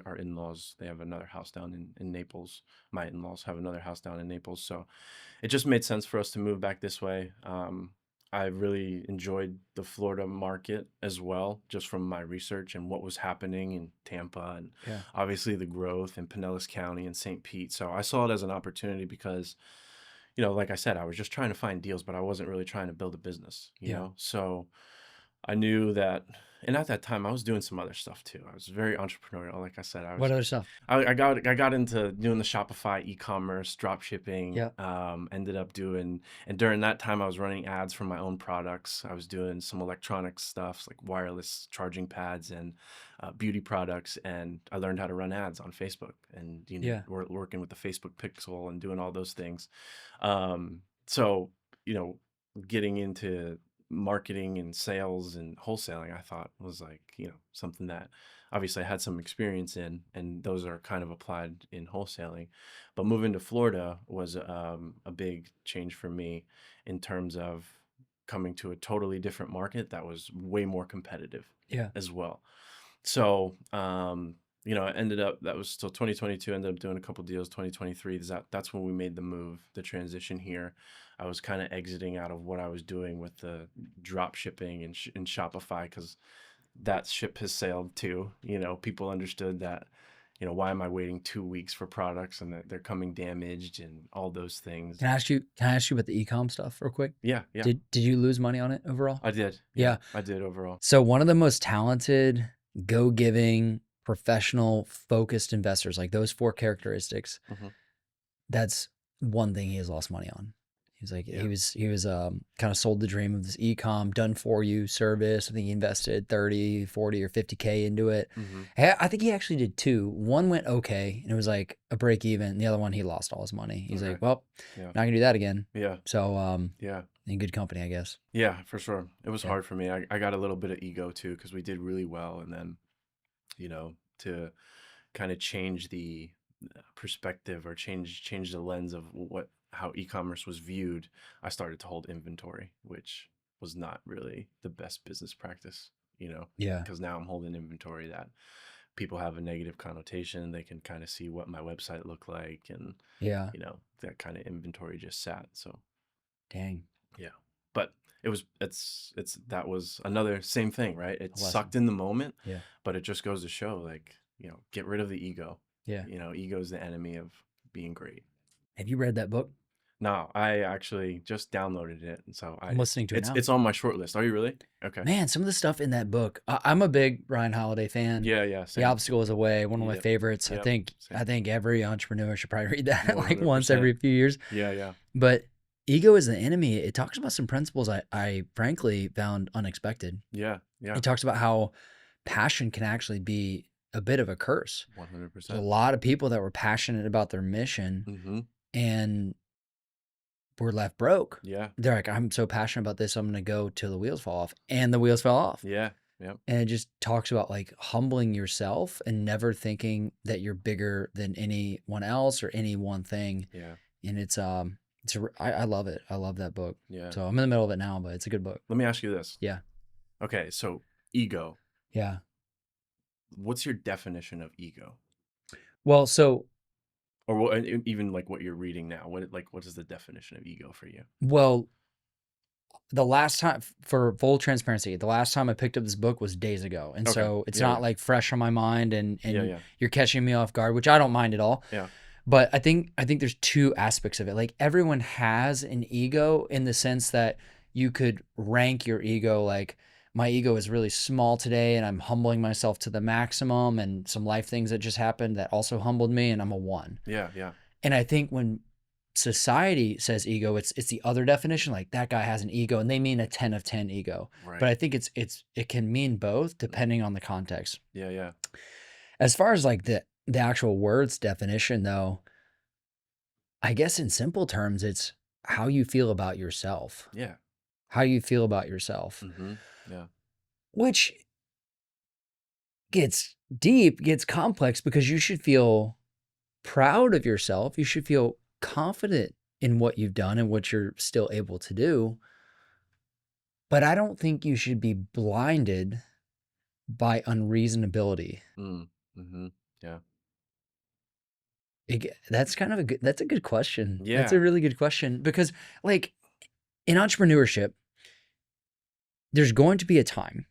Our in-laws, they have another house down in Naples. My in-laws have another house down in Naples, so it just made sense for us to move back this way. I really enjoyed the Florida market as well, just from my research and what was happening in Tampa and Yeah. obviously the growth in Pinellas County and St. Pete. So I saw it as an opportunity because, like I said, I was just trying to find deals, but I wasn't really trying to build a business, Yeah. So I knew that, and at that time I was doing some other stuff too. I was very entrepreneurial. Like I said, What other stuff? I got into doing the Shopify e-commerce, drop shipping. Yeah. Ended up doing, and during that time I was running ads for my own products. I was doing some electronic stuff like wireless charging pads and beauty products, and I learned how to run ads on Facebook, and Yeah. we're working with the Facebook Pixel and doing all those things. So getting into marketing and sales and wholesaling, I thought was like, something that obviously I had some experience in, and those are kind of applied in wholesaling. But moving to Florida was a big change for me in terms of coming to a totally different market that was way more competitive Yeah. as well. So, I ended up, that was still 2022, ended up doing a couple deals. 2023, that's when we made the move, the transition here. I was kind of exiting out of what I was doing with the drop shipping and Shopify, because that ship has sailed too. People understood that, why am I waiting 2 weeks for products and that they're coming damaged and all those things. Can I ask you about the e-com stuff real quick? Yeah, yeah. Did you lose money on it overall? I did. Yeah. I did overall. So one of the most talented, go-giving, professional, focused investors, like those four characteristics, Mhm. that's one thing he has lost money on. He's like, Yeah. he was kind of sold the dream of this e-com done for you service. I think he invested 30, 40 or 50K into it. Mm-hmm. I think he actually did two. One went okay and it was like a break even. The other one, he lost all his money. He's Okay. like, well, Yeah. not gonna do that again. Yeah. So, Yeah. in good company, I guess. Yeah, for sure. It was Yeah. hard for me. I got a little bit of ego too because we did really well, and then to kind of change the perspective or change the lens of what how e-commerce was viewed, I started to hold inventory, which was not really the best business practice, Yeah. because now I'm holding inventory that people have a negative connotation. They can kind of see what my website looked like, and Yeah. that kind of inventory just sat. So Dang. yeah, but it's that was another same thing, right? It A lesson. sucked in the moment, Yeah. but it just goes to show, like, get rid of the ego. Yeah. Ego is the enemy of being great. Have you read that book? No, I actually just downloaded it, and so I'm listening to it now. it's on my short list. Are you really? Okay. Man, some of the stuff in that book. I'm a big Ryan Holiday fan. Yeah, yeah, The same. Obstacle is a Way, one of my Yep, favorites. yep, I same. think every entrepreneur should probably read that like once 100%. every few years. Yeah, yeah, But Ego is the Enemy. It talks about some principles I frankly found unexpected. yeah, yeah. It talks about how passion can actually be a bit of a curse. 100%. There's a lot of people that were passionate about their mission Mm-hmm. and were left broke. Yeah, They're like, I'm so passionate about this, I'm gonna go till the wheels fall off. And the wheels fell off. yeah, yep. And it just talks about like humbling yourself and never thinking that you're bigger than anyone else or any one thing. Yeah, And I love it. I love that book. yeah. So I'm in the middle of it now, but it's a good book. Let me ask you this. Yeah. Okay, so ego. Yeah. What's your definition of ego? Well, so, Or what, even like what you're reading now? What is the definition of ego for you? well, the last time, for full transparency, the last time I picked up this book was days ago. And Okay. so it's Yeah, not yeah. like fresh on my mind and Yeah. you're catching me off guard, which I don't mind at all. Yeah. But I think there's two aspects of it. Like everyone has an ego in the sense that you could rank your ego like my ego is really small today and I'm humbling myself to the maximum and some life things that just happened that also humbled me and I'm a 1. Yeah, yeah. And I think when society says ego, it's the other definition, like that guy has an ego and they mean a 10 of 10 ego. Right. But I think it can mean both depending on the context. Yeah, yeah. As far as like the actual words definition though, I guess in simple terms, it's how you feel about yourself. Yeah. How you feel about yourself, Mm-hmm. Yeah. which gets deep, gets complex because you should feel proud of yourself. You should feel confident in what you've done and what you're still able to do. But I don't think you should be blinded by unreasonability. Mm-hmm. Yeah. That's kind of that's a good question. That's Yeah. a really good question because like in entrepreneurship, there's going to be a time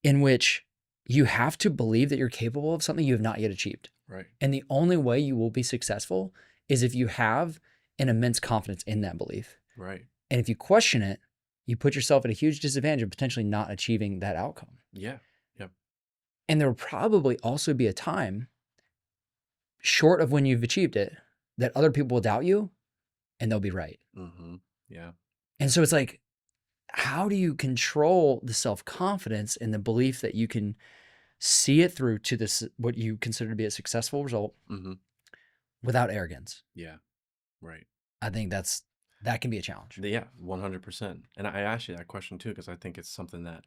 in which you have to believe that you're capable of something you have not yet achieved. Right. And the only way you will be successful is if you have an immense confidence in that belief. Right. And if you question it, you put yourself at a huge disadvantage of potentially not achieving that outcome. Yeah. Yep. And there will probably also be a time, short of when you've achieved it, that other people will doubt you and they'll be right. Mm-hmm. Yeah. And so it's like, how do you control the self-confidence and the belief that you can see it through to this, what you consider to be a successful result Mm-hmm. without arrogance? Yeah. Right. I think that can be a challenge. Yeah, 100%. And I asked you that question too because I think it's something that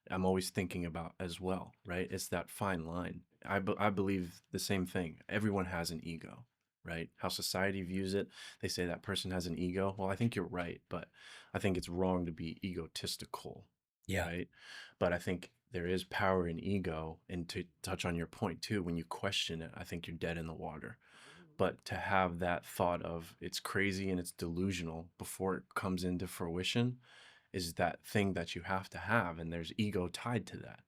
I'm always thinking about as well, right? It's that fine line. I believe the same thing. Everyone has an ego, right? How society views it, they say that person has an ego. Well, I think you're right, but I think it's wrong to be egotistical, Yeah. right? But I think there is power in ego. And to touch on your point too, when you question it, I think you're dead in the water. But to have that thought of it's crazy and it's delusional before it comes into fruition is that thing that you have to have. And there's ego tied to that,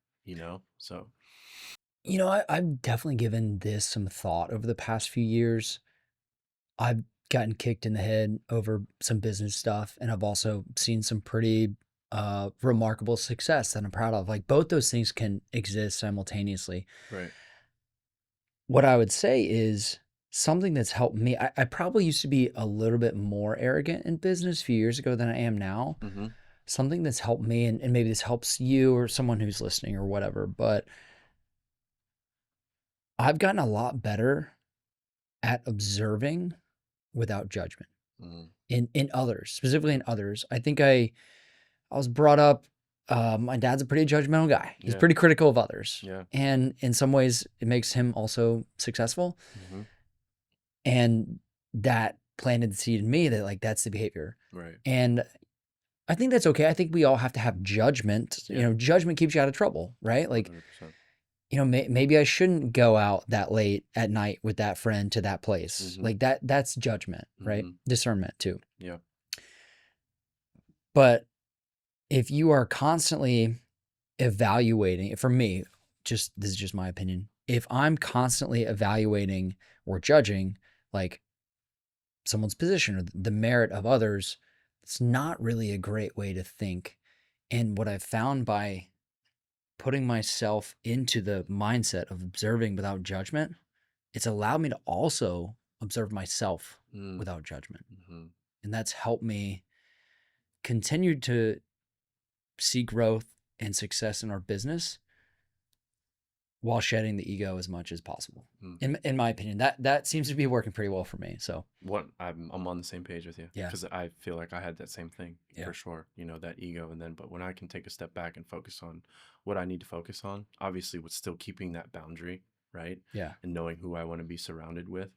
So, I've definitely given this some thought over the past few years. I've gotten kicked in the head over some business stuff, and I've also seen some pretty remarkable success that I'm proud of. Like both those things can exist simultaneously. right. What I would say is something that's helped me. I probably used to be a little bit more arrogant in business a few years ago than I am now. Mm-hmm. Something that's helped me, and maybe this helps you or someone who's listening or whatever, but I've gotten a lot better at observing without judgment Mm-hmm. in others, specifically in others. I think I was brought up, my dad's a pretty judgmental guy. He's Yeah. pretty critical of others. Yeah. And in some ways, it makes him also successful. Mm-hmm. And that planted the seed in me that, like, that's the behavior. Right. And I think that's okay. I think we all have to have judgment. You Yeah. know, judgment keeps you out of trouble, right? Like, 100%. you know, maybe I shouldn't go out that late at night with that friend to that place. Mm-hmm. Like that's judgment, right? Mm-hmm. Discernment too. Yeah. But if you are constantly evaluating, for me, just this is just my opinion. If I'm constantly evaluating or judging like someone's position or the merit of others, it's not really a great way to think. And what I've found by putting myself into the mindset of observing without judgment, it's allowed me to also observe myself Mm-hmm. without judgment. And that's helped me continue to see growth and success in our business while shedding the ego as much as possible. Mm-hmm. In my opinion, that seems to be working pretty well for me. So I'm on the same page with you. Yeah. Because I feel like I had that same thing Yeah. for sure. You know, that ego, but when I can take a step back and focus on what I need to focus on, obviously with still keeping that boundary, right? Yeah. And knowing who I want to be surrounded with,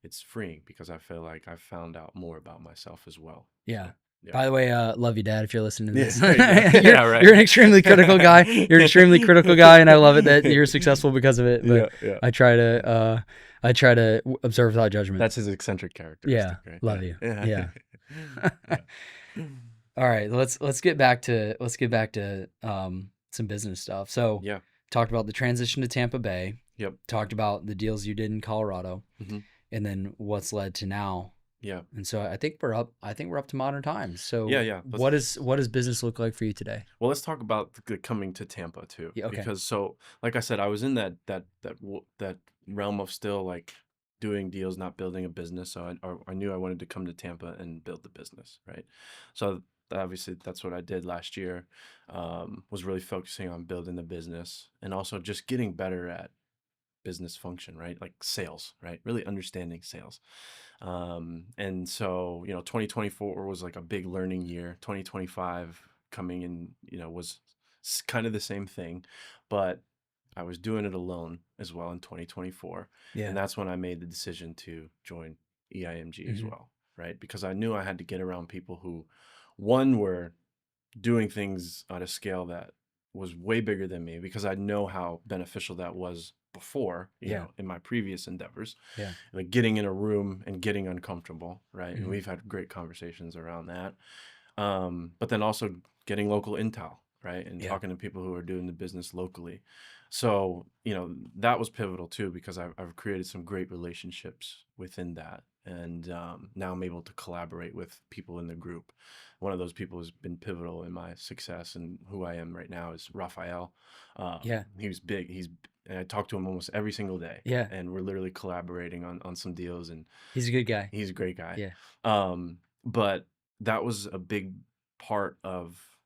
it's freeing because I feel like I've found out more about myself as well. Yeah. So, yeah. By the way, love you, Dad, if you're listening to this. Yeah, yeah, right. You're an extremely critical guy. You're an extremely critical guy, and I love it that you're successful because of it. But yeah. I try to observe without judgment. That's his eccentric characteristic, Yeah. right? Love Yeah. you. Yeah. Yeah. All right, let's get back to some business stuff. So Yeah. talked about the transition to Tampa Bay. Yep. Talked about the deals you did in Colorado, Mhm. and then what's led to now. Yeah. And so I think we're up to modern times. So Yeah. what does business look like for you today? Well, let's talk about the coming to Tampa too, Yeah, okay. because like I said, I was in that realm of still like doing deals, not building a business. So I knew I wanted to come to Tampa and build the business, right? So obviously that's what I did last year. Was really focusing on building the business and also just getting better at business function, right? Like sales, right? Really understanding sales. And so, 2024 was like a big learning year. 2025 coming in, was kind of the same thing, but I was doing it alone as well in 2024. Yeah. And that's when I made the decision to join EIMG as Mhm. well, right? Because I knew I had to get around people who, one, were doing things on a scale that was way bigger than me because I know how beneficial that was before, Yeah. in my previous endeavors. Yeah. Like getting in a room and getting uncomfortable, right? And Mhm. we've had great conversations around that. But then also getting local intel, right? And Yeah. talking to people who are doing the business locally. So, that was pivotal too because I've created some great relationships within that. And now I'm able to collaborate with people in the group. One of those people has been pivotal in my success and who I am right now is Raphael. Yeah. He was big. And I talk to him almost every single day. Yeah. And we're literally collaborating on some deals. And He's a good guy. he's a great guy. Yeah. But that was a big part of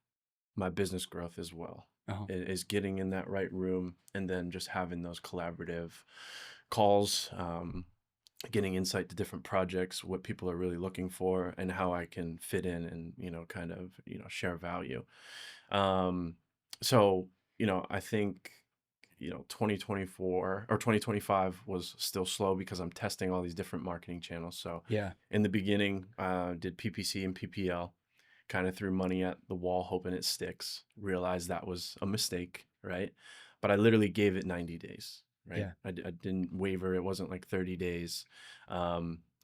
my business growth as well. Uh-huh. Is getting in that right room and then just having those collaborative calls, getting insight to different projects, what people are really looking for, and how I can fit in and kind of share value. So I think 2024 or 2025 was still slow because I'm testing all these different marketing channels. So Yeah. in the beginning, did PPC and PPL, kind of threw money at the wall, hoping it sticks. Realized that was a mistake, right? But I literally gave it 90 days, right? Yeah. I didn't waver. It wasn't like 30 days,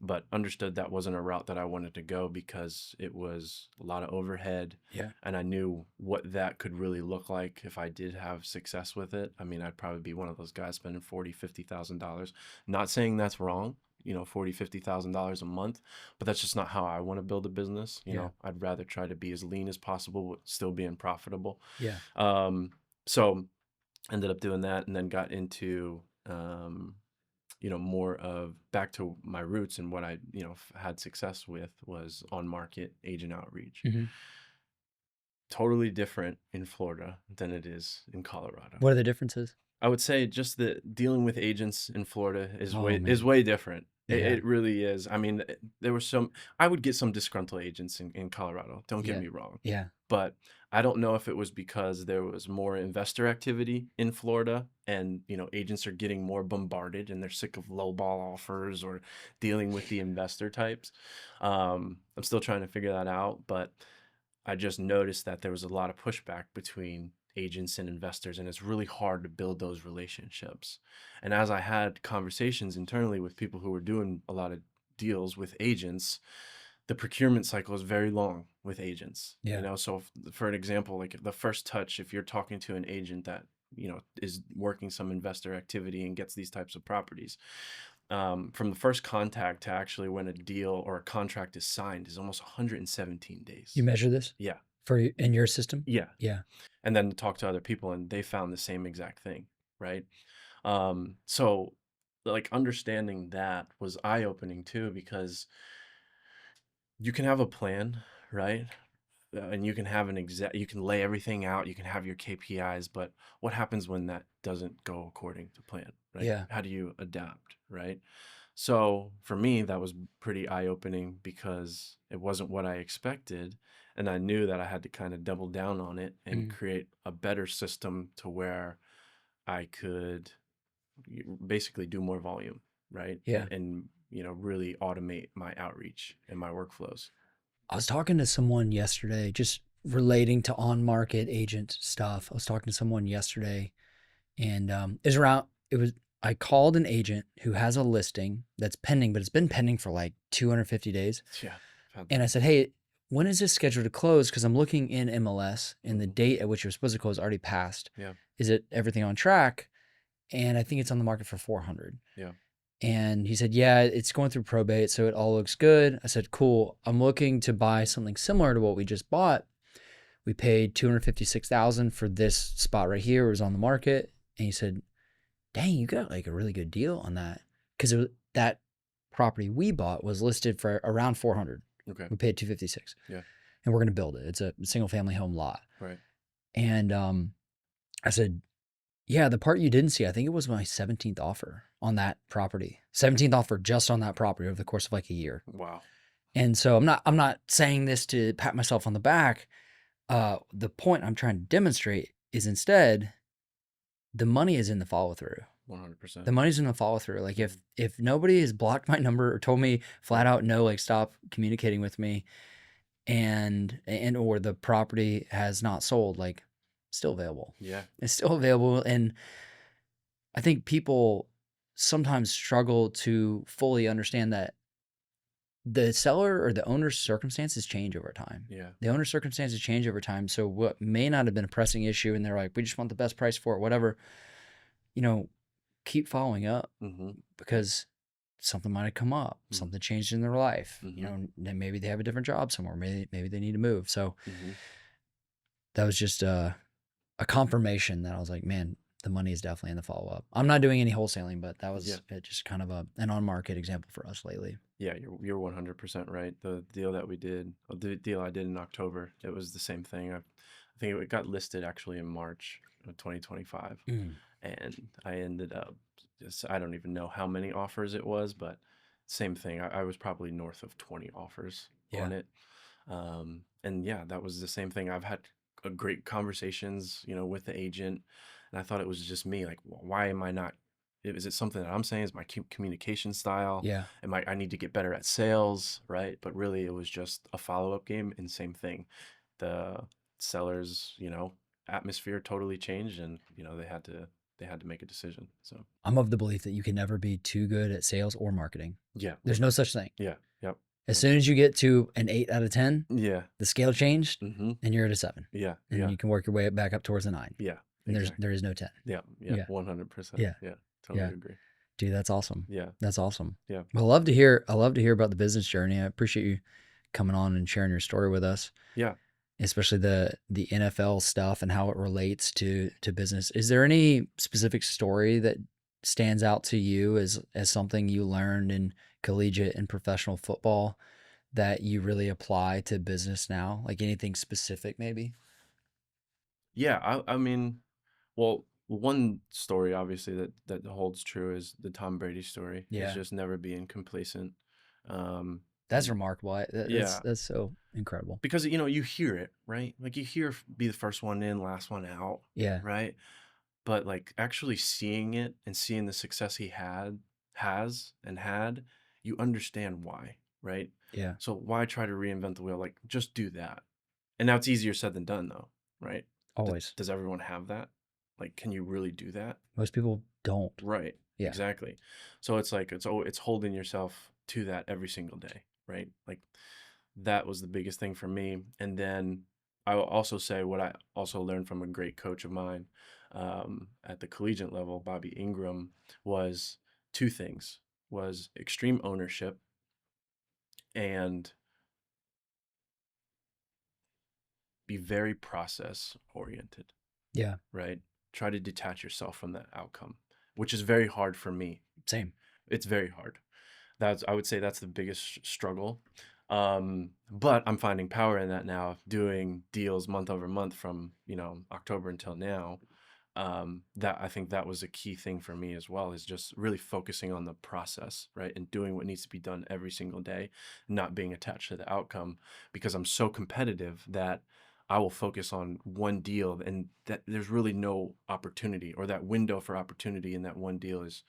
but understood that wasn't a route that I wanted to go because it was a lot of overhead. Yeah. And I knew what that could really look like if I did have success with it. I mean, I'd probably be one of those guys spending $40,000, $50,000. Not saying that's wrong, $40,000, $50,000 a month, but that's just not how I want to build a business. I'd rather try to be as lean as possible, but still being profitable. Yeah. So ended up doing that and then got into more of back to my roots, and what I, had success with was on market agent outreach. Mhm. Totally different in Florida than it is in Colorado. What are the differences? I would say just that dealing with agents in Florida is Oh, is man. way different. Yeah. It really is. I mean, there were I would get some disgruntled agents in Colorado. Don't get Yeah. me wrong. Yeah. But I don't know if it was because there was more investor activity in Florida, and, agents are getting more bombarded and they're sick of lowball offers or dealing with the investor types. I'm still trying to figure that out, but I just noticed that there was a lot of pushback between agents and investors, and it's really hard to build those relationships. And as I had conversations internally with people who were doing a lot of deals with agents, the procurement cycle is very long with agents. Yeah. So for an example, like the first touch, if you're talking to an agent that, is working some investor activity and gets these types of properties, from the first contact to actually when a deal or a contract is signed is almost 117 days. You measure this Yeah. in your system? Yeah. Yeah. And then talk to other people, and they found the same exact thing, right? So like understanding that was eye-opening too, because you can have a plan, right? And you can have you can lay everything out, you can have your KPIs, but what happens when that doesn't go according to plan, right? Yeah. How do you adapt, right? So for me, that was pretty eye-opening because it wasn't what I expected. And I knew that I had to kind of double down on it and Mhm. create a better system to where I could basically do more volume, right? Yeah. And really automate my outreach and my workflows. I was talking to someone yesterday, just relating to on-market agent stuff. I was talking to someone yesterday, and I called an agent who has a listing that's pending, but it's been pending for like 250 days. Yeah. I've had And I that. said, hey, when is this scheduled to close? Because I'm looking in MLS and the Mhm. date at which it was supposed to close already passed. Yeah. Is it everything on track? And I think it's on the market for 400. Yeah. And he said, yeah, it's going through probate, so it all looks good. I said, cool. I'm looking to buy something similar to what we just bought. We paid $256,000 for this spot right here. It was on the market. And he said, dang, you got like a really good deal on that. Because that property we bought was listed for around 400. Okay. We paid 256. Yeah. And we're going to build it. It's a single family home lot. Right. And I said, yeah, the part you didn't see, I think it was my 17th offer on that property. 17th offer just on that property over the course of like a year. Wow. And so I'm not saying this to pat myself on the back. The point I'm trying to demonstrate is instead the money is in the follow through. 100%. The money's in the follow through. Like if nobody has blocked my number or told me flat out no, like stop communicating with me, and or the property has not sold, like still available. Yeah. It's still available. And I think people sometimes struggle to fully understand that the seller or the owner's circumstances change over time. Yeah. The owner's circumstances change over time. So what may not have been a pressing issue, and they're like, we just want the best price for it, whatever, keep following up Mm-hmm. because something might have come up, Mhm. something changed in their life. Mhm. Then maybe they have a different job somewhere. Maybe they need to move. So Mm-hmm. that was just a confirmation that I was like, man, the money is definitely in the follow up. I'm not doing any wholesaling, but that was just kind of an on market example for us lately. Yeah, you're 100% right. The deal that we did, the deal I did in October, it was the same thing. I think it got listed actually in March of 2025, and I ended up I don't even know how many offers it was, but same thing. I was probably north of 20 offers on it. And yeah, that was the same thing. I've had great conversations, with the agent, and I thought it was just me. Like, why am I not? Is it something that I'm saying? Is my communication style? Yeah. I need to get better at sales, right? But really, it was just a follow-up game, and same thing. The sellers, atmosphere totally changed, and they had to make a decision. So I'm of the belief that you can never be too good at sales or marketing. yeah, There's no such thing. yeah, yep. As soon as you get to an 8 out of 10, Yeah. the scale changed, Mm-hmm. and you're at a 7. Yeah. And Yeah. you can work your way back up towards a 9. Yeah. And Exactly. there is no 10. Yeah. Yeah. Yeah. 100%. Yeah. Yeah. Totally Yeah. agree. Dude, that's awesome. Yeah. That's awesome. Yeah. Well, I love to hear about the business journey. I appreciate you coming on and sharing your story with us. Yeah. Especially the NFL stuff and how it relates to business. Is there any specific story that stands out to you as something you learned in collegiate and professional football that you really apply to business now? Like anything specific, maybe? Yeah, I mean, well, one story obviously that holds true is the Tom Brady story. Is Yeah, just never being complacent. Um, that's and remarkable. yeah, That's so incredible. because you hear it, right? Like you hear be the first one in, last one out, Yeah, right? But like actually seeing it and seeing the success he has and had, you understand why, right? yeah, So why try to reinvent the wheel? Like just do that. And now it's easier said than done though, right? always. Does everyone have that? Like, can you really do that? Most people don't. Right. Yeah, Exactly. So it's like it's holding yourself to that every single day, right? Like that was the biggest thing for me. And then I will also say what I also learned from a great coach of mine at the collegiate level, Bobby Ingram, was two things: was extreme ownership and be very process oriented, yeah, right? Try to detach yourself from that outcome, which is very hard for me. same. It's very hard. I would say that's the biggest struggle. But I'm finding power in that now, doing deals month over month from, October until now. That I think that was a key thing for me as well, is just really focusing on the process, right? And doing what needs to be done every single day, not being attached to the outcome, because I'm so competitive that I will focus on one deal and that there's really no opportunity, or that window for opportunity in that one deal is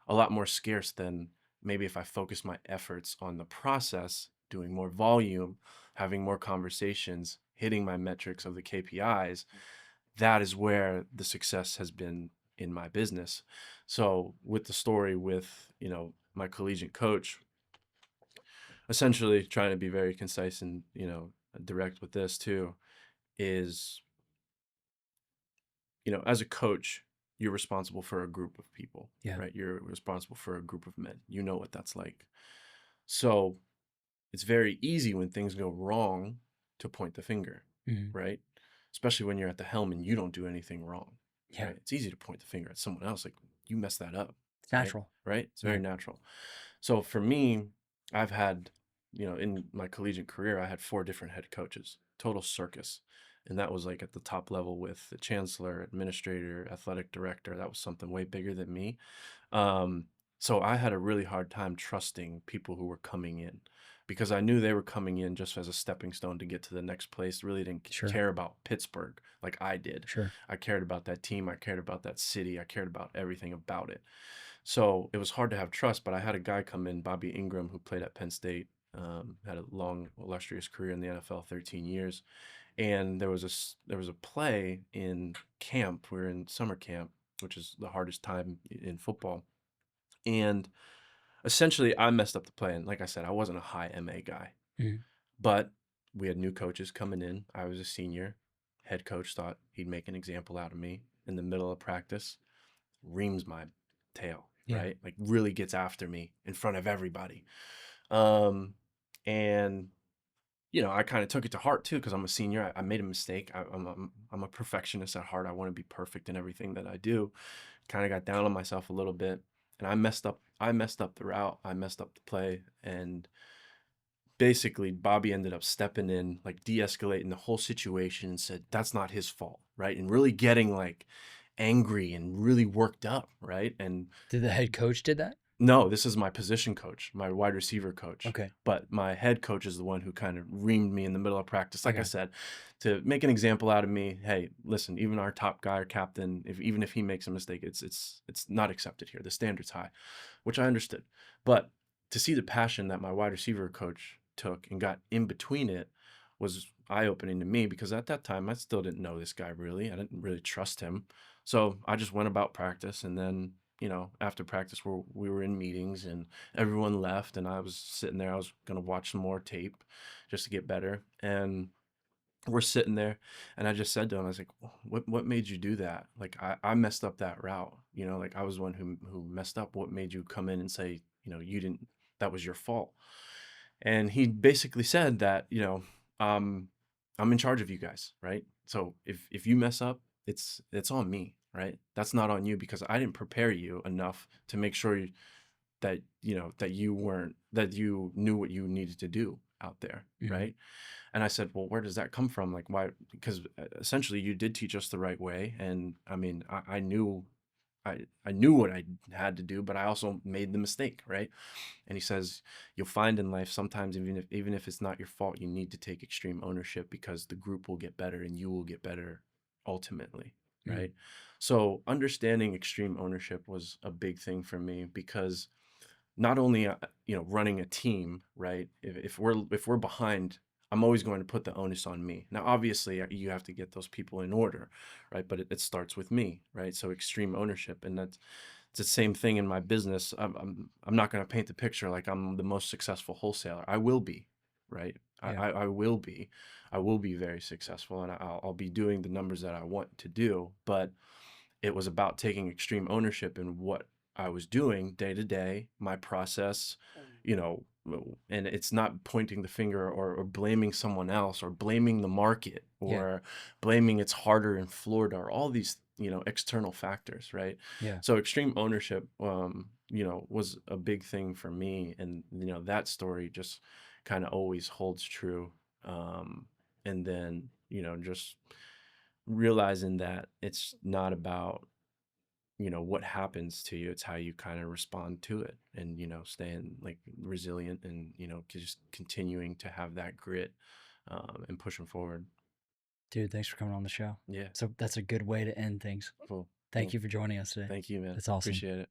a lot more scarce than maybe if I focus my efforts on the process, doing more volume, having more conversations, hitting my metrics of the KPIs. That is where the success has been in my business. So with the story with, my collegiate coach, essentially trying to be very concise and, direct with this too, is, as a coach, you're responsible for a group of people, Yeah. right? You're responsible for a group of men. You know what that's like. So it's very easy when things go wrong to point the finger, Mhm. right? Especially when you're at the helm and you don't do anything wrong, Yeah, right? It's easy to point the finger at someone else, like you messed that up, it's right? natural. Right? It's Yeah. very natural. So for me, I've had, in my collegiate career, I had four different head coaches, total circus. And that was like at the top level with the chancellor, administrator, athletic director. That was something way bigger than me. Um, so I had a really hard time trusting people who were coming in, because I knew they were coming in just as a stepping stone to get to the next place. Really didn't Sure, care about Pittsburgh like I did. sure. I cared about that team. I cared about that city. I cared about everything about it. So it was hard to have trust, but I had a guy come in, Bobby Ingram, who played at Penn State, had a long, illustrious career in the NFL, 13 years. And there was a play in camp. We were in summer camp, which is the hardest time in football. And essentially, I messed up the play. And like I said, I wasn't a high MA guy, Mhm. but we had new coaches coming in. I was a senior. Head coach thought he'd make an example out of me in the middle of practice, reams my tail, Yeah, right? Like really gets after me in front of everybody. Um, and I kind of took it to heart too, because I'm a senior. I made a mistake. I'm a perfectionist at heart. I want to be perfect in everything that I do. Kind of got down on myself a little bit, and I messed up. I messed up the route. I messed up the play, and basically Bobby ended up stepping in, like de-escalating the whole situation, and said that's not his fault, right? And really getting like angry and really worked up, right? And did the head coach did that? no, this is my position coach, my wide receiver coach. Okay, But my head coach is the one who kind of reamed me in the middle of practice. Like I okay. said, to make an example out of me. Hey, listen, even our top guy or captain, even if he makes a mistake, it's not accepted here. The standard's high, which I understood. But to see the passion that my wide receiver coach took and got in between it was eye opening to me, because at that time I still didn't know this guy really. I didn't really trust him. So I just went about practice, and then after practice, we were in meetings and everyone left, and I was sitting there. I was gonna watch some more tape just to get better. And we're sitting there, and I just said to him, I was like, "What made you do that? Like I messed up that route. Like I was the one who messed up. What made you come in and say, you didn't? That was your fault?" And he basically said that, um, I'm in charge of you guys, right? So if you mess up, it's on me. right? That's not on you because I didn't prepare you enough to make sure that that you weren't that you knew what you needed to do out there, Mhm. right? And I said, well, where does that come from? Like, why? Because essentially you did teach us the right way. And I mean, I knew what I had to do, but I also made the mistake, right? And he says, you'll find in life sometimes, even if it's not your fault, you need to take extreme ownership because the group will get better and you will get better ultimately, Mhm. right? So understanding extreme ownership was a big thing for me because not only running a team, right? If we're behind, I'm always going to put the onus on me. Now obviously you have to get those people in order, right? But it starts with me, right? So extreme ownership. And that's it's the same thing in my business. I'm not going to paint the picture like I'm the most successful wholesaler. I will be, right? Yeah. I will be. I will be very successful, and I'll be doing the numbers that I want to do. But it was about taking extreme ownership in what I was doing day to day, my process, you know, and it's not pointing the finger or blaming someone else or blaming the market Yeah. or blaming it's harder in Florida or all these, external factors, right? Yeah. So extreme ownership, was a big thing for me. And, that story just kind of always holds true. And then, just realizing that it's not about what happens to you, it's how you kind of respond to it, and staying like resilient, and just continuing to have that grit, and pushing forward. Dude, thanks for coming on the show. Yeah. So that's a good way to end things. Cool. Thank Well, you for joining us today. thank you, man. That's awesome. Appreciate it.